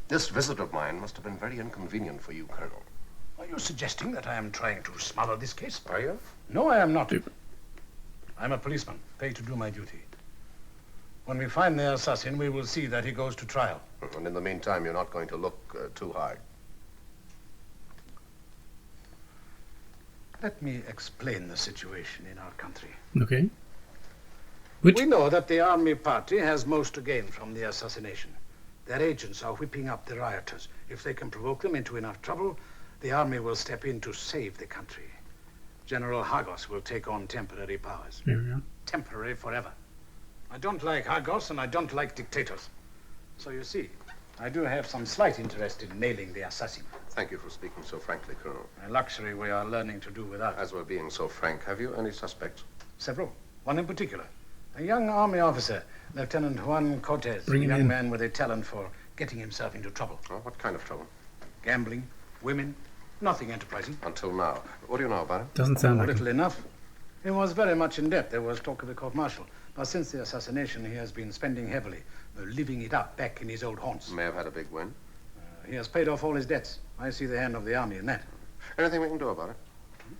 Speaker 4: this visit of mine must have been very inconvenient for you, Colonel.
Speaker 11: Are you suggesting that I am trying to smother this case?
Speaker 4: Are you?
Speaker 11: No, I am not. I'm a policeman, paid to do my duty. When we find the assassin, we will see that he goes to trial.
Speaker 4: And in the meantime, you're not going to look too hard.
Speaker 11: Let me explain the situation in our country.
Speaker 1: Okay.
Speaker 11: We know that the army party has most to gain from the assassination. Their agents are whipping up the rioters. If they can provoke them into enough trouble, the army will step in to save the country. General Hagos will take on temporary powers.
Speaker 1: There we are.
Speaker 11: Temporary forever. I don't like Hagos and I don't like dictators. So you see, I do have some slight interest in nailing the assassin.
Speaker 4: Thank you for speaking so frankly, Colonel.
Speaker 11: A luxury we are learning to do without.
Speaker 4: As we're being so frank, have you any suspects?
Speaker 11: Several. One in particular. A young army officer, Lieutenant Juan Cortez.
Speaker 1: Bring him
Speaker 11: a young
Speaker 1: in.
Speaker 11: man with a talent for getting himself into trouble.
Speaker 4: Oh, what kind of trouble?
Speaker 11: Gambling, women, nothing enterprising.
Speaker 4: Until now. What do you know about him?
Speaker 1: Doesn't sound like
Speaker 11: Little
Speaker 1: him.
Speaker 11: enough. He was very much in debt. There was talk of a court-martial. But since the assassination, he has been spending heavily, living it up back in his old haunts.
Speaker 4: May have had a big win.
Speaker 11: He has paid off all his debts. I see the hand of the army in that.
Speaker 4: Anything we can do about it?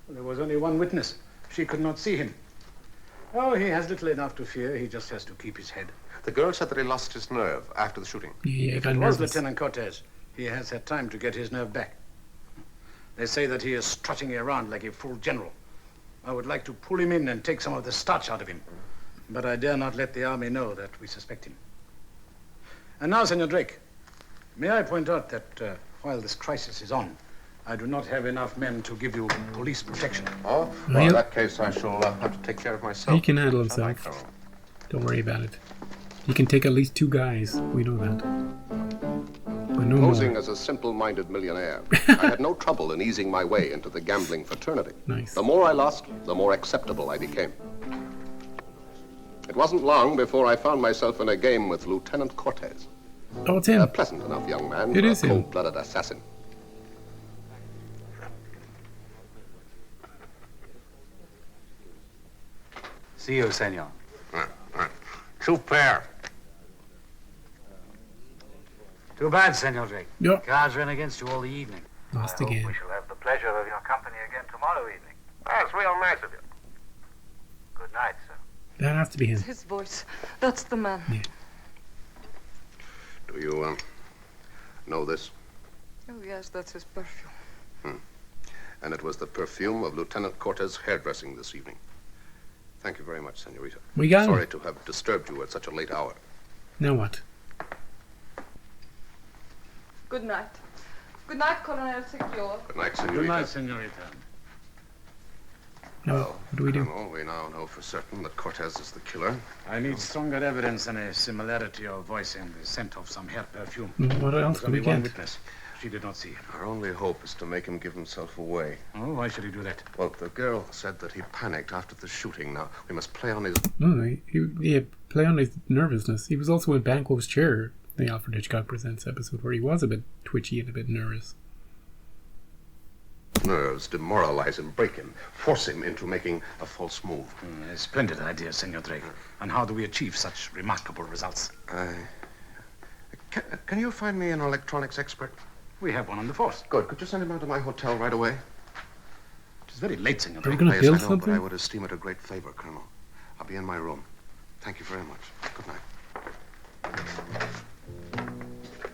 Speaker 11: There was only one witness. She could not see him. Oh, he has little enough to fear. He just has to keep his head.
Speaker 4: The girl said that he lost his nerve after the shooting.
Speaker 1: Yeah,
Speaker 11: If
Speaker 1: got
Speaker 11: it was
Speaker 1: nervous.
Speaker 11: Lieutenant Cortez, he has had time to get his nerve back. They say that he is strutting around like a full general. I would like to pull him in and take some of the starch out of him. But I dare not let the army know that we suspect him. And now, Senor Drake, may I point out that while this crisis is on, I do not have enough men to give you police protection.
Speaker 4: Oh? Well, in that case, I shall have to take care of myself.
Speaker 1: He can handle himself. Don't worry about it. He can take at least 2 guys. We know that. but no
Speaker 4: Posing
Speaker 1: more.
Speaker 4: as a simple-minded millionaire, I had no trouble in easing my way into the gambling fraternity.
Speaker 1: Nice.
Speaker 4: The more I lost, the more acceptable I became. It wasn't long before I found myself in a game with Lieutenant Cortez.
Speaker 1: Oh, it's him.
Speaker 4: A pleasant enough young man,
Speaker 1: It
Speaker 4: but
Speaker 1: is
Speaker 4: a
Speaker 1: him.
Speaker 4: cold-blooded assassin.
Speaker 12: See you, senor.
Speaker 11: Super. Too bad, Senor Drake.
Speaker 1: Yep.
Speaker 11: Cards ran against you all the evening.
Speaker 1: Lost again.
Speaker 9: We shall have the pleasure of your company again tomorrow evening.
Speaker 4: That's real nice of you.
Speaker 9: Good night, sir.
Speaker 1: That has to be him.
Speaker 10: It's his voice. That's the man.
Speaker 1: Yeah.
Speaker 4: Do you, know this?
Speaker 10: Oh, yes, that's his perfume.
Speaker 4: And it was the perfume of Lieutenant Cortez's hairdressing this evening. Thank you very much, senorita.
Speaker 1: We got
Speaker 4: Sorry
Speaker 1: him.
Speaker 4: to have disturbed you at such a late hour.
Speaker 1: Now what?
Speaker 10: Good night. Good night, Colonel Secure.
Speaker 4: Good night, senorita.
Speaker 11: Good night, Senorita.
Speaker 1: No. What do we do?
Speaker 4: Well, we now know for certain that Cortez is the killer.
Speaker 11: I need stronger evidence than a similarity of voice and the scent of some hair perfume.
Speaker 1: What else
Speaker 11: There's
Speaker 1: can we
Speaker 11: only one
Speaker 1: get?
Speaker 11: witness. She did not see it.
Speaker 4: Our only hope is to make him give himself away.
Speaker 11: Oh, why should he do that?
Speaker 4: Well, the girl said that he panicked after the shooting. Now, we must play on his...
Speaker 1: No, he play on his nervousness. He was also in Banquo's chair, the Alfred Hitchcock Presents episode, where he was a bit twitchy and a bit nervous.
Speaker 4: nerves, demoralize him, break him, force him into making a false move.
Speaker 11: A splendid idea, Senor Drake. And how do we achieve such remarkable results?
Speaker 4: Can you find me an electronics expert?
Speaker 11: We have one on the force.
Speaker 4: Good. Could you send him out to my hotel right away?
Speaker 11: It is very late, Senor
Speaker 1: Are
Speaker 11: Drake.
Speaker 1: you going to build
Speaker 4: But
Speaker 1: something?
Speaker 4: I would esteem it a great favor, Colonel. I'll be in my room. Thank you very much. Good night.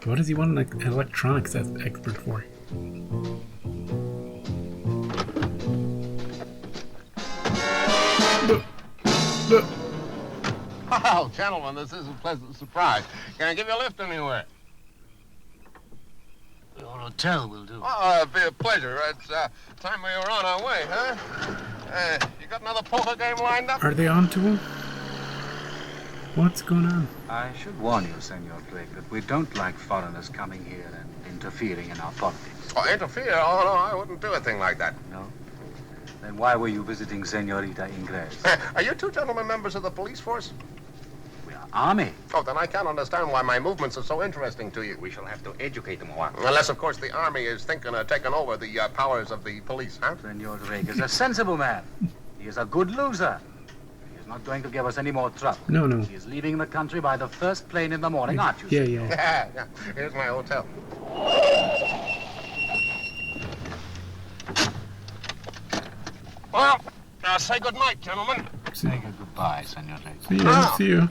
Speaker 1: What does he want an electronics expert for?
Speaker 13: Well, gentlemen, this is a pleasant surprise. Can I give you a lift anywhere?
Speaker 11: Your hotel will do.
Speaker 13: Oh, it'd be a pleasure. It's time we were on our way, huh? You got another poker game lined up?
Speaker 1: Are they on to him? What's going on?
Speaker 9: I should warn you, Senor Drake, that we don't like foreigners coming here and interfering in our politics.
Speaker 13: Oh, interfere? Oh, no, I wouldn't do a thing like that.
Speaker 9: No? Then why were you visiting Senorita Ingres?
Speaker 13: Are you two gentlemen members of the police force?
Speaker 9: We are army.
Speaker 13: Oh, then I can't understand why my movements are so interesting to you.
Speaker 12: We shall have to educate them a while.
Speaker 13: Unless, of course, the army is thinking of taking over the powers of the police, huh?
Speaker 9: Senor Drake is a sensible man. He is a good loser. He is not going to give us any more trouble.
Speaker 1: No, no.
Speaker 9: He is leaving the country by the first plane in the morning, aren't you?
Speaker 1: Yeah, yeah.
Speaker 13: Yeah. Here's my hotel. Well, say good night, gentlemen.
Speaker 9: Say goodbye, Senor Drake.
Speaker 1: See you. See you.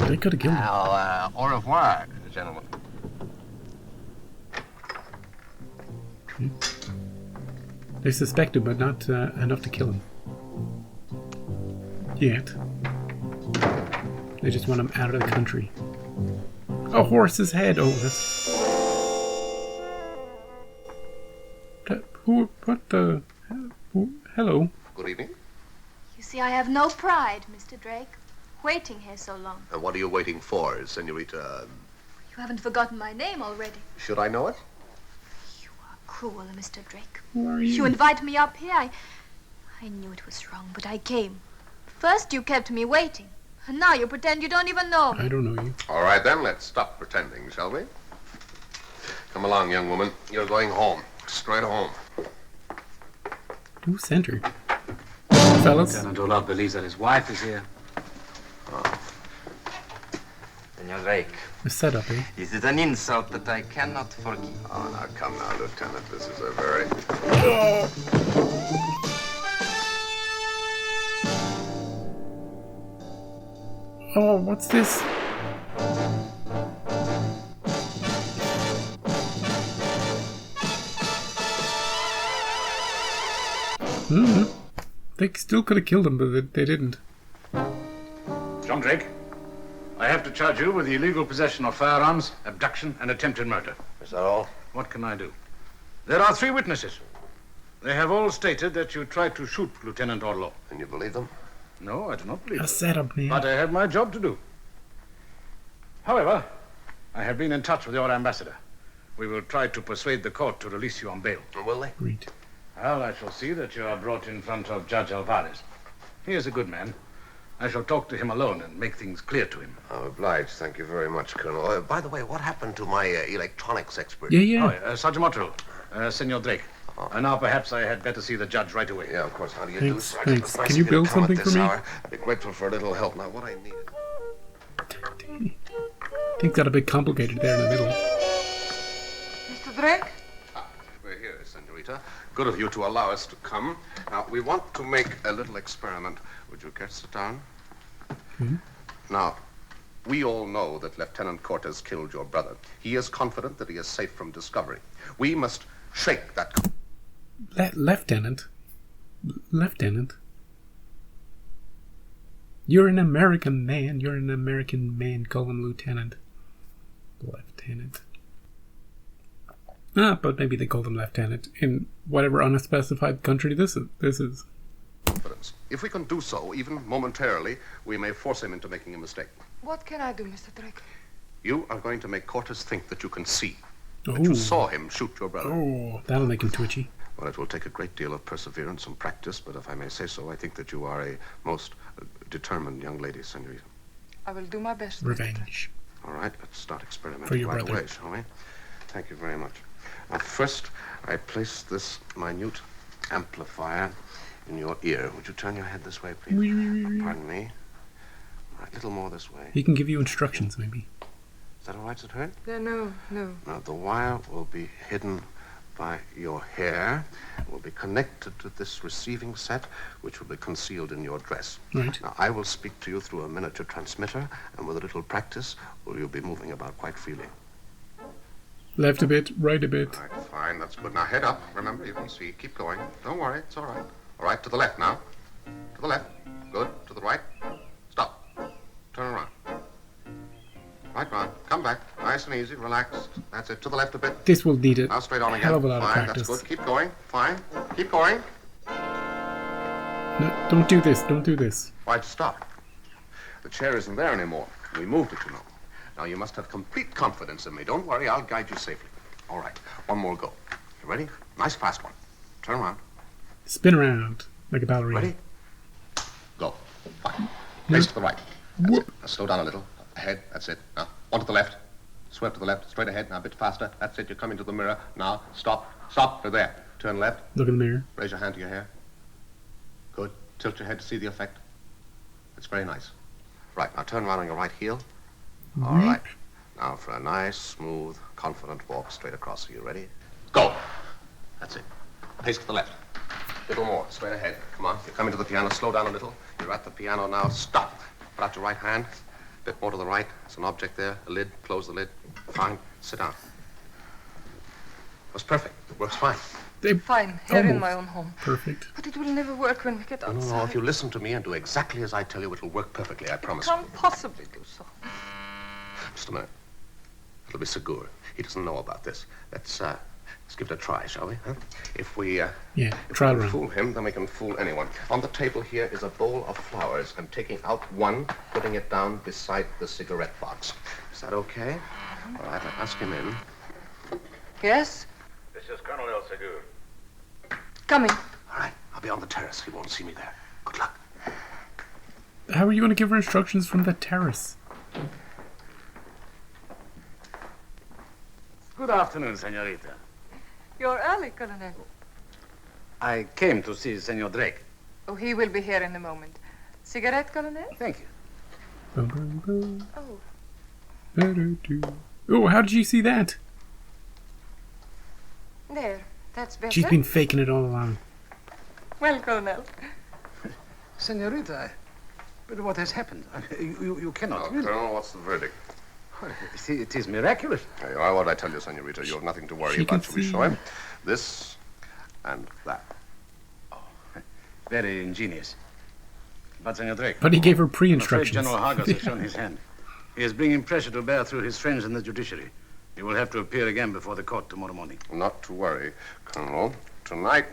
Speaker 1: They could have killed him.
Speaker 13: Well, au revoir, gentlemen.
Speaker 1: They suspected, but not enough to kill him. Yet. They just want him out of the country. A horse's head. Oh, that's... What the... Hello.
Speaker 4: Good evening.
Speaker 14: You see, I have no pride, Mr. Drake. Waiting here so long.
Speaker 4: And what are you waiting for, Senorita?
Speaker 14: You haven't forgotten my name already.
Speaker 4: Should I know it?
Speaker 14: Cruel, Mr. Drake.
Speaker 1: Who are you?
Speaker 14: You invited me up here. I knew it was wrong, but I came. First you kept me waiting, and now you pretend you don't even know me.
Speaker 1: I don't know you.
Speaker 4: All right, then, let's stop pretending, shall we? Come along, young woman. You're going home. Straight home.
Speaker 1: Who sent her? Fellas?
Speaker 9: Lieutenant Olaf believes that his wife is here.
Speaker 12: Senor Drake,
Speaker 1: A setup, eh?
Speaker 12: is it an insult that I cannot forgive?
Speaker 4: Oh, now, come now, Lieutenant. This is a very...
Speaker 1: Oh, what's this? They still could have killed him, but they didn't.
Speaker 11: John Drake, I have to charge you with the illegal possession of firearms, abduction, and attempted murder.
Speaker 4: Is that all?
Speaker 11: What can I do? There are 3 witnesses. They have all stated that you tried to shoot Lieutenant Orlow.
Speaker 4: And you believe them?
Speaker 11: No, I do not believe
Speaker 1: A
Speaker 11: it.
Speaker 1: setup, man.
Speaker 11: But I have my job to do. However, I have been in touch with your ambassador. We will try to persuade the court to release you on bail.
Speaker 4: Will they?
Speaker 1: Great.
Speaker 11: Well, I shall see that you are brought in front of Judge Alvarez. He is a good man. I shall talk to him alone and make things clear to him.
Speaker 4: I'm obliged. Thank you very much, Colonel. By the way, what happened to my electronics expert?
Speaker 11: Sergeant Mottrell, Senor Drake. Now perhaps I had better see the judge right away.
Speaker 4: Yeah, of course. How do you
Speaker 1: Thanks,
Speaker 4: do, Sergeant?
Speaker 1: thanks.
Speaker 4: It's nice
Speaker 1: Can you
Speaker 4: of to
Speaker 1: build
Speaker 4: come at
Speaker 1: something
Speaker 4: this
Speaker 1: for me?
Speaker 4: hour. I'd be grateful for a little help. Now, what I need...
Speaker 1: Things got a bit complicated there in the middle.
Speaker 10: Mr. Drake?
Speaker 4: We're here, Senorita. Good of you to allow us to come. Now, we want to make a little experiment. Would you care to sit down?
Speaker 1: Mm-hmm.
Speaker 4: Now, we all know that Lieutenant Cortez killed your brother. He is confident that he is safe from discovery. We must shake that...
Speaker 1: Lieutenant? You're an American man. You're an American man. Call him Lieutenant. Lieutenant. But maybe they called him Lieutenant in whatever unspecified country this is.
Speaker 4: If we can do so, even momentarily, we may force him into making a mistake.
Speaker 10: What can I do, Mr. Drake?
Speaker 4: You are going to make Cortez think that you can see. That
Speaker 1: Ooh.
Speaker 4: you saw him shoot your brother.
Speaker 1: Oh, that'll make him twitchy.
Speaker 4: Well, it will take a great deal of perseverance and practice, but if I may say so, I think that you are a most determined young lady, Senorita.
Speaker 10: I will do my best.
Speaker 1: Revenge.
Speaker 4: All right, let's start experimenting
Speaker 1: For your
Speaker 4: right
Speaker 1: brother.
Speaker 4: away, shall we? Thank you very much. Now, first, I place this minute amplifier in your ear. Would you turn your head this way, please? Pardon me. All right, a little more this way.
Speaker 1: He can give you instructions, maybe.
Speaker 4: Is that all right, it hurt?
Speaker 10: No.
Speaker 4: Now, the wire will be hidden by your hair. It will be connected to this receiving set, which will be concealed in your dress.
Speaker 1: Right.
Speaker 4: Now, I will speak to you through a miniature transmitter, and with a little practice, you'll be moving about quite freely.
Speaker 1: Left a bit, right a bit.
Speaker 4: All right, fine, that's good. Now, head up. Remember, you can see. Keep going. Don't worry, it's all right. All right, to the left now. To the left. Good. To the right. Stop. Turn around. Right round. Come back. Nice and easy. Relaxed. That's it. To the left a bit.
Speaker 1: This will need
Speaker 4: Now straight on again.
Speaker 1: hell of a lot
Speaker 4: Fine,
Speaker 1: of practice.
Speaker 4: that's good. Keep going. Fine. Keep going.
Speaker 1: No, don't do this. Don't do this.
Speaker 4: Why'd you stop? The chair isn't there anymore. We moved it, you know. Now, you must have complete confidence in me. Don't worry. I'll guide you safely. All right. One more go. You ready? Nice fast one. Turn around.
Speaker 1: Spin around like a ballerina.
Speaker 4: Ready? Go. Fine. Face to the right. That's it. Now, slow down a little. Ahead. That's it. Now, one to the left. Swerve to the left. Straight ahead. Now, a bit faster. That's it. You're coming to the mirror. Now, stop. Stop. You're there. Turn left.
Speaker 1: Look in the mirror.
Speaker 4: Raise your hand to your hair. Good. Tilt your head to see the effect. It's very nice. Right. Now, turn around on your right heel. All right. Now, for a nice, smooth, confident walk straight across. Are you ready? Go. That's it. Pace to the left. A little more. Straight ahead. Come on. You're coming to the piano. Slow down a little. You're at the piano now. Stop. Put out your right hand. A bit more to the right. There's an object there. A lid. Close the lid. Fine. Sit down. It was perfect. It works fine.
Speaker 10: Fine. Here in my own home.
Speaker 1: Perfect.
Speaker 10: But it will never work when we get outside.
Speaker 4: No. If you listen to me and do exactly as I tell you, it'll work perfectly. I promise.
Speaker 10: It can't possibly do so.
Speaker 4: Just a minute. It'll be Segur. He doesn't know about this. Let's give it a try, shall we? Huh? If we
Speaker 1: trial run.
Speaker 4: fool him, then we can fool anyone. On the table here is a bowl of flowers. I'm taking out one, putting it down beside the cigarette box. Is that okay? All right, I'll ask him in.
Speaker 10: Yes?
Speaker 11: This is Colonel El Segur.
Speaker 10: Coming.
Speaker 4: All right, I'll be on the terrace. He won't see me there. Good luck.
Speaker 1: How are you going to give her instructions from the terrace?
Speaker 11: Good afternoon, Senorita.
Speaker 10: You're early, Colonel.
Speaker 11: I came to see Senor Drake.
Speaker 10: Oh, he will be here in a moment. Cigarette, Colonel?
Speaker 11: Thank you.
Speaker 10: Oh.
Speaker 1: Oh, how did you see that?
Speaker 10: There. That's better.
Speaker 1: She's been faking it all along.
Speaker 10: Well, Colonel.
Speaker 11: Senorita, but what has happened? You cannot.
Speaker 4: Now, Colonel, what's the verdict?
Speaker 11: It is miraculous.
Speaker 4: There you are. What did I tell you, Senorita? You have nothing to worry
Speaker 1: She
Speaker 4: about.
Speaker 1: can
Speaker 4: Shall we
Speaker 1: see.
Speaker 4: show him? This and that.
Speaker 11: Very ingenious. But, Senor Drake...
Speaker 1: But he gave her
Speaker 11: I'm afraid
Speaker 1: pre-instructions.
Speaker 11: General Hargis has shown his hand. He is bringing pressure to bear through his friends in the judiciary. He will have to appear again before the court tomorrow morning.
Speaker 4: Not to worry, Colonel. Tonight,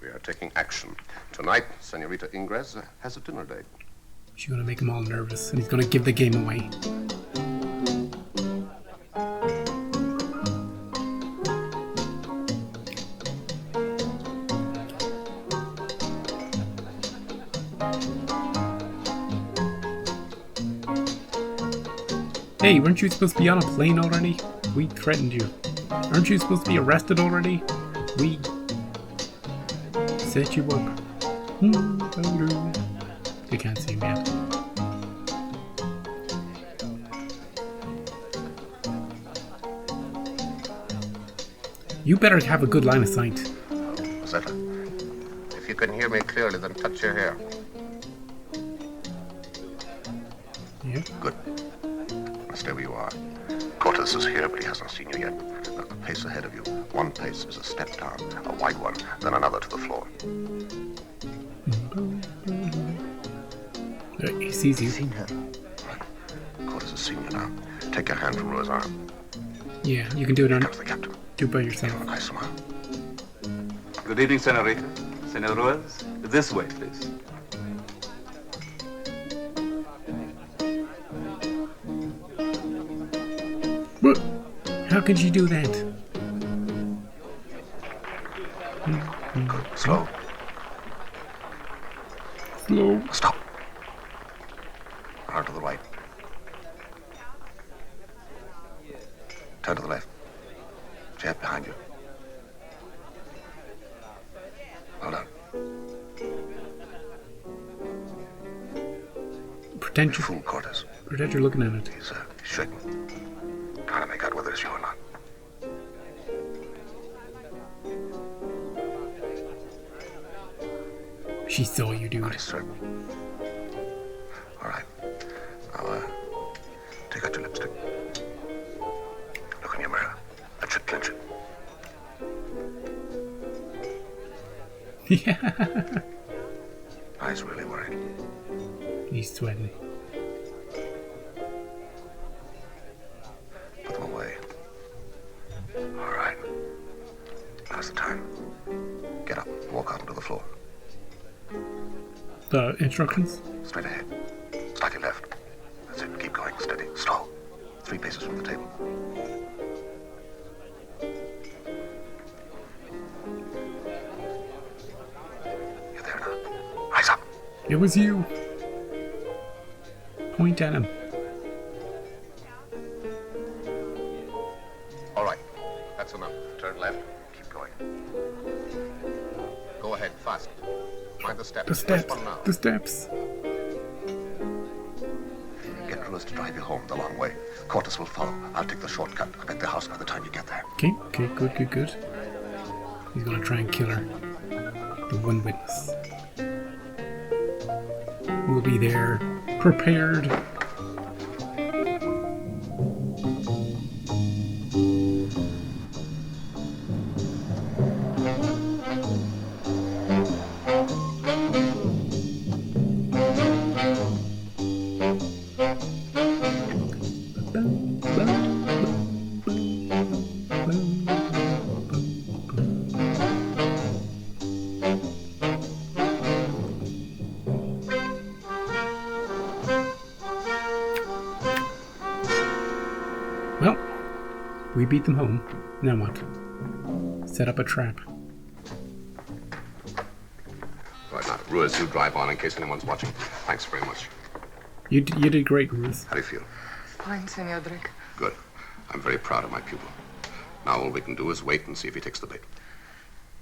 Speaker 4: we are taking action. Tonight, Senorita Ingres has a dinner date.
Speaker 1: She's going to make him all nervous, and he's going to give the game away. Hey, weren't you supposed to be on a plane already? We threatened you. Aren't you supposed to be arrested already? We set you up. They can't see me yet. You better have a good line of sight.
Speaker 4: Josetta, if you can hear me clearly, then touch your hair.
Speaker 1: Yeah.
Speaker 4: Good. Now stay where you are. Cortez is here, but he hasn't seen you yet. Look, a pace ahead of you. One pace is a step down, a wide one, then another to the floor.
Speaker 1: He sees you.
Speaker 4: Seen her. Right. Cortez has seen you now. Take your hand from Rua's arm.
Speaker 1: Yeah, you can do it on.
Speaker 4: Here comes the captain.
Speaker 1: Do it by yourself.
Speaker 4: Give him a nice smile.
Speaker 12: Good evening, Senorita. Senor Ruiz. This way, please.
Speaker 1: What? How could you do that?
Speaker 4: Good. Slow.
Speaker 1: Slow.
Speaker 4: Stop. Hard to the right. Turn to the left. Jab behind you. Well done.
Speaker 1: Pretend
Speaker 4: you fool Cortez.
Speaker 1: Pretend you're looking at it.
Speaker 4: He's shaking. Trying to make out whether it's you or not.
Speaker 1: She saw you, dude.
Speaker 4: Nice, sir. All right. Now, take out your lipstick. Look in your mirror. That should clinch it.
Speaker 1: Yeah.
Speaker 4: Eyes really worried.
Speaker 1: He's sweating.
Speaker 4: Put them away. All right. Now's the time. Get up. Walk out onto the floor.
Speaker 1: The instructions?
Speaker 4: Straight ahead. Slightly left. That's it. Keep going. Steady. Slow. 3 paces from the table. You're there now. Eyes up.
Speaker 1: It was you. Point at him.
Speaker 4: All right. That's enough. Turn left. Keep going. Go ahead. Fast. Mind the steps.
Speaker 1: The steps.
Speaker 4: First one now.
Speaker 1: The steps.
Speaker 4: Get Ruiz to drive you home the long way. Cortez will follow. I'll take the shortcut. I'll be at the house by the time you get there.
Speaker 1: Okay, good. He's gonna try and kill her. The one witness. We'll be there, prepared. Well, we beat them home. Now what? Set up a trap.
Speaker 4: Right now, Ruiz, you drive on in case anyone's watching. Thanks very much.
Speaker 1: You did great, Ruiz.
Speaker 4: How do you feel?
Speaker 10: Fine, Senor Drake.
Speaker 4: Good. I'm very proud of my pupil. Now all we can do is wait and see if he takes the bait.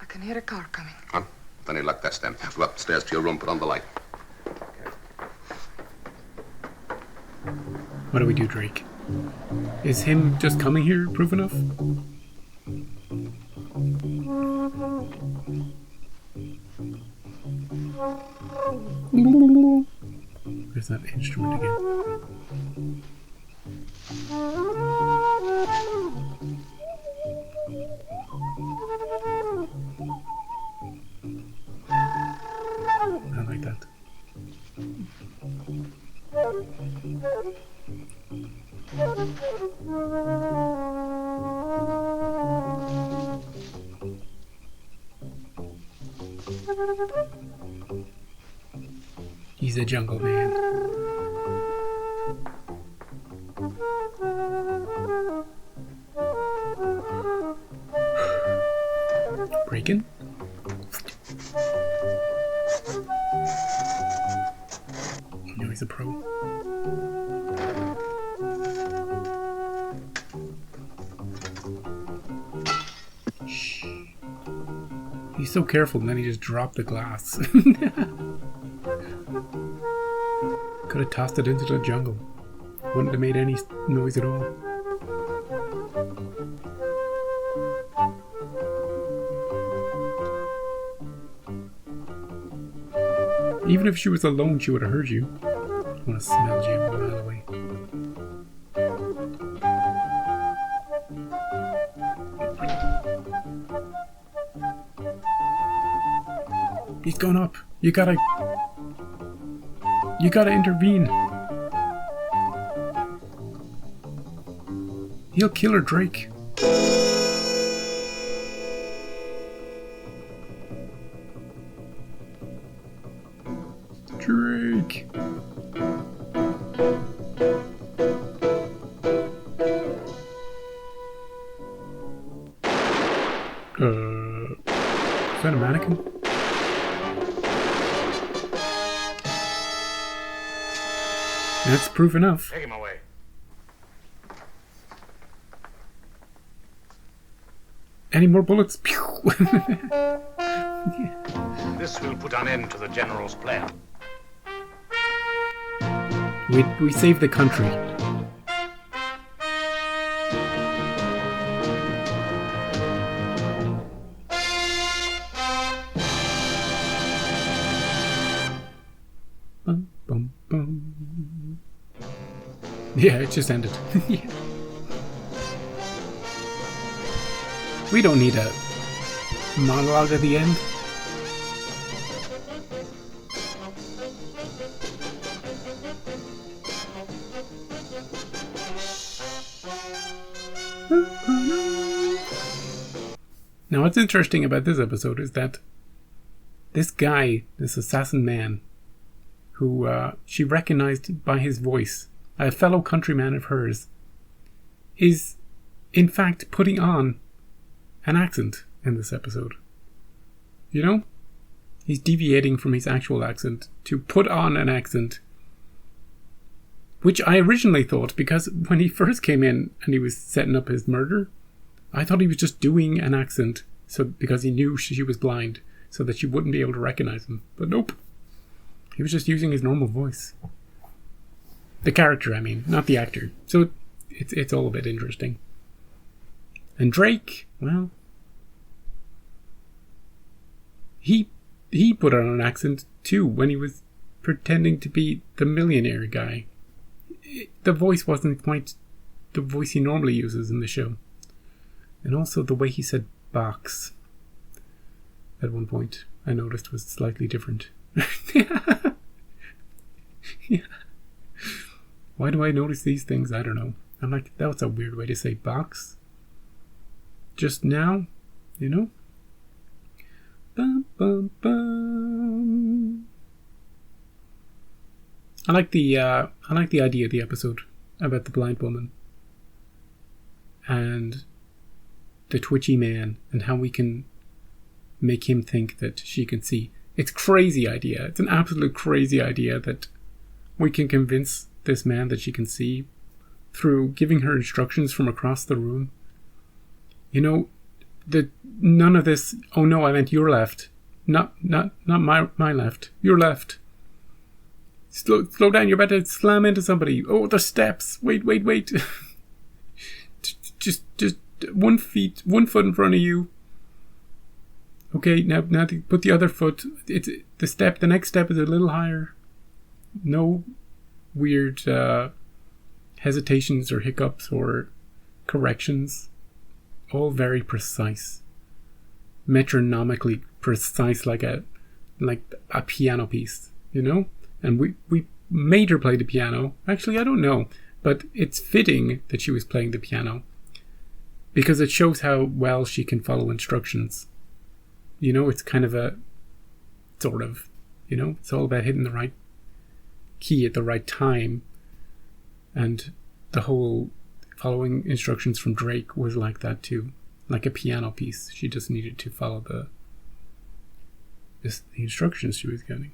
Speaker 10: I can hear a car coming.
Speaker 4: Huh? With any luck, that's them. Go upstairs to your room, put on the light.
Speaker 1: What do we do, Drake? Is him just coming here proof enough? Where's that instrument again? I like that. He's a jungle man. Breaking? No, he's a pro. He's so careful, and then he just dropped the glass. Could have tossed it into the jungle. Wouldn't have made any noise at all. Even if she was alone, she would have heard you. I want to smell you a mile away. He's going up. You gotta intervene. He'll kill her, Drake. Drake. Is that a mannequin? That's proof enough.
Speaker 11: Take him away.
Speaker 1: Any more bullets?
Speaker 11: This will put an end to the General's plan.
Speaker 1: We save the country. Bum, bum, bum. Yeah, it just ended. Yeah. We don't need a monologue at the end. Now, what's interesting about this episode is that this guy, this assassin man, who she recognized by his voice, a fellow countryman of hers, is in fact putting on an accent in this episode. You know? He's deviating from his actual accent to put on an accent, which I originally thought, because when he first came in and he was setting up his murder, I thought he was just doing an accent because he knew she was blind, so that she wouldn't be able to recognize him. But nope. He was just using his normal voice. The character, I mean, not the actor. So it's all a bit interesting. And Drake, well, he put on an accent too when he was pretending to be the millionaire guy. The voice wasn't quite the voice he normally uses in the show. And also the way he said box at one point I noticed was slightly different. Yeah. Why do I notice these things? I don't know. I'm like, that was a weird way to say box. Just now, you know? Bum, bum, bum. I like the idea of the episode about the blind woman and the twitchy man and how we can make him think that she can see. It's a crazy idea. It's an absolute crazy idea that we can convince this man that she can see through giving her instructions from across the room. You know, none of this, oh no, I meant your left. Not my left. Your left. Slow down, you're about to slam into somebody. Oh, the steps. Wait. just 1 foot in front of you. Okay, now put the other foot. It's the next step is a little higher. No weird hesitations or hiccups or corrections. All very precise. Metronomically precise, like a piano piece, you know? And we made her play the piano. Actually, I don't know, but it's fitting that she was playing the piano because it shows how well she can follow instructions. You know, it's kind of a sort of, you know, it's all about hitting the right key at the right time. And the whole following instructions from Drake was like that too, like a piano piece. She just needed to follow the instructions she was getting.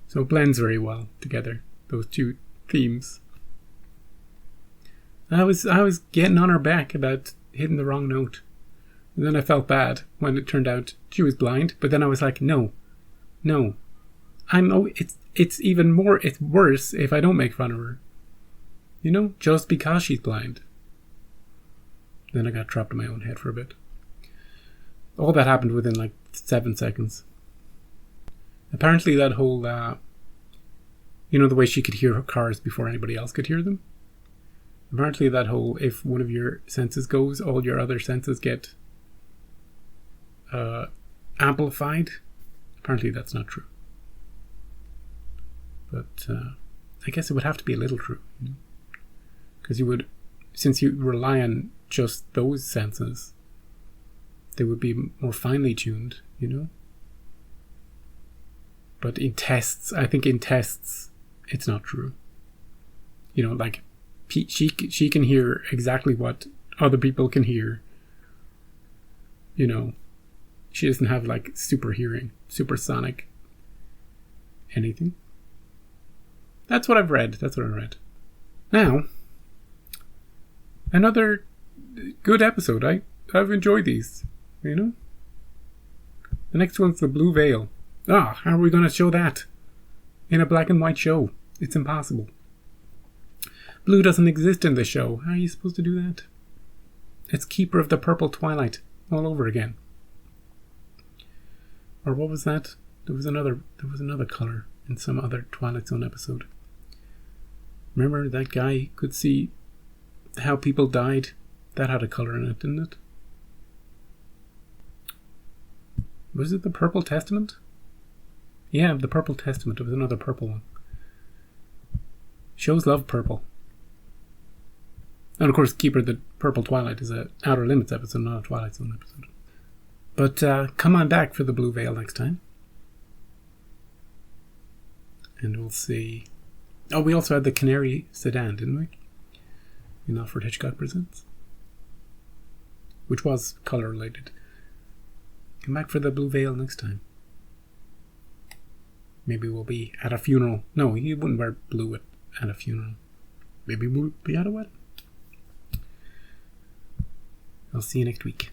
Speaker 1: So it blends very well together, those two themes. I was getting on her back about hitting the wrong note. And then I felt bad when it turned out she was blind. But then I was like, no. It's even more, it's worse if I don't make fun of her. You know, just because she's blind. Then I got trapped in my own head for a bit. All that happened within like 7 seconds. Apparently that whole, you know, the way she could hear her cars before anybody else could hear them? Apparently that whole, if one of your senses goes, all your other senses get amplified. Apparently that's not true. But I guess it would have to be a little true. Because you would, since you rely on just those senses, they would be more finely tuned, you know? But in tests, I think in tests, it's not true. You know, like, she can hear exactly what other people can hear. You know, she doesn't have, like, super hearing, supersonic anything. That's what I've read. Now, another good episode. I've enjoyed these, you know? The next one's The Blue Veil. How are we going to show that in a black and white show? It's impossible. Blue doesn't exist in the show. How are you supposed to do that? It's Keeper of the Purple Twilight all over again. Or what was that? There was another color in some other Twilight Zone episode. Remember that guy could see how people died? That had a color in it, didn't it? Was it the Purple Testament? Yeah, the Purple Testament. It was another purple one. Shows love purple. And of course, Keeper of the Purple Twilight is a Outer Limits episode, not a Twilight Zone episode. But come on back for the Blue Veil next time. And we'll see. Oh, we also had the Canary Sedan, didn't we? In Alfred Hitchcock Presents. Which was color related. Come back for the Blue Veil next time. Maybe we'll be at a funeral. No, he wouldn't wear blue at a funeral. Maybe we'll be at a wedding. I'll see you next week.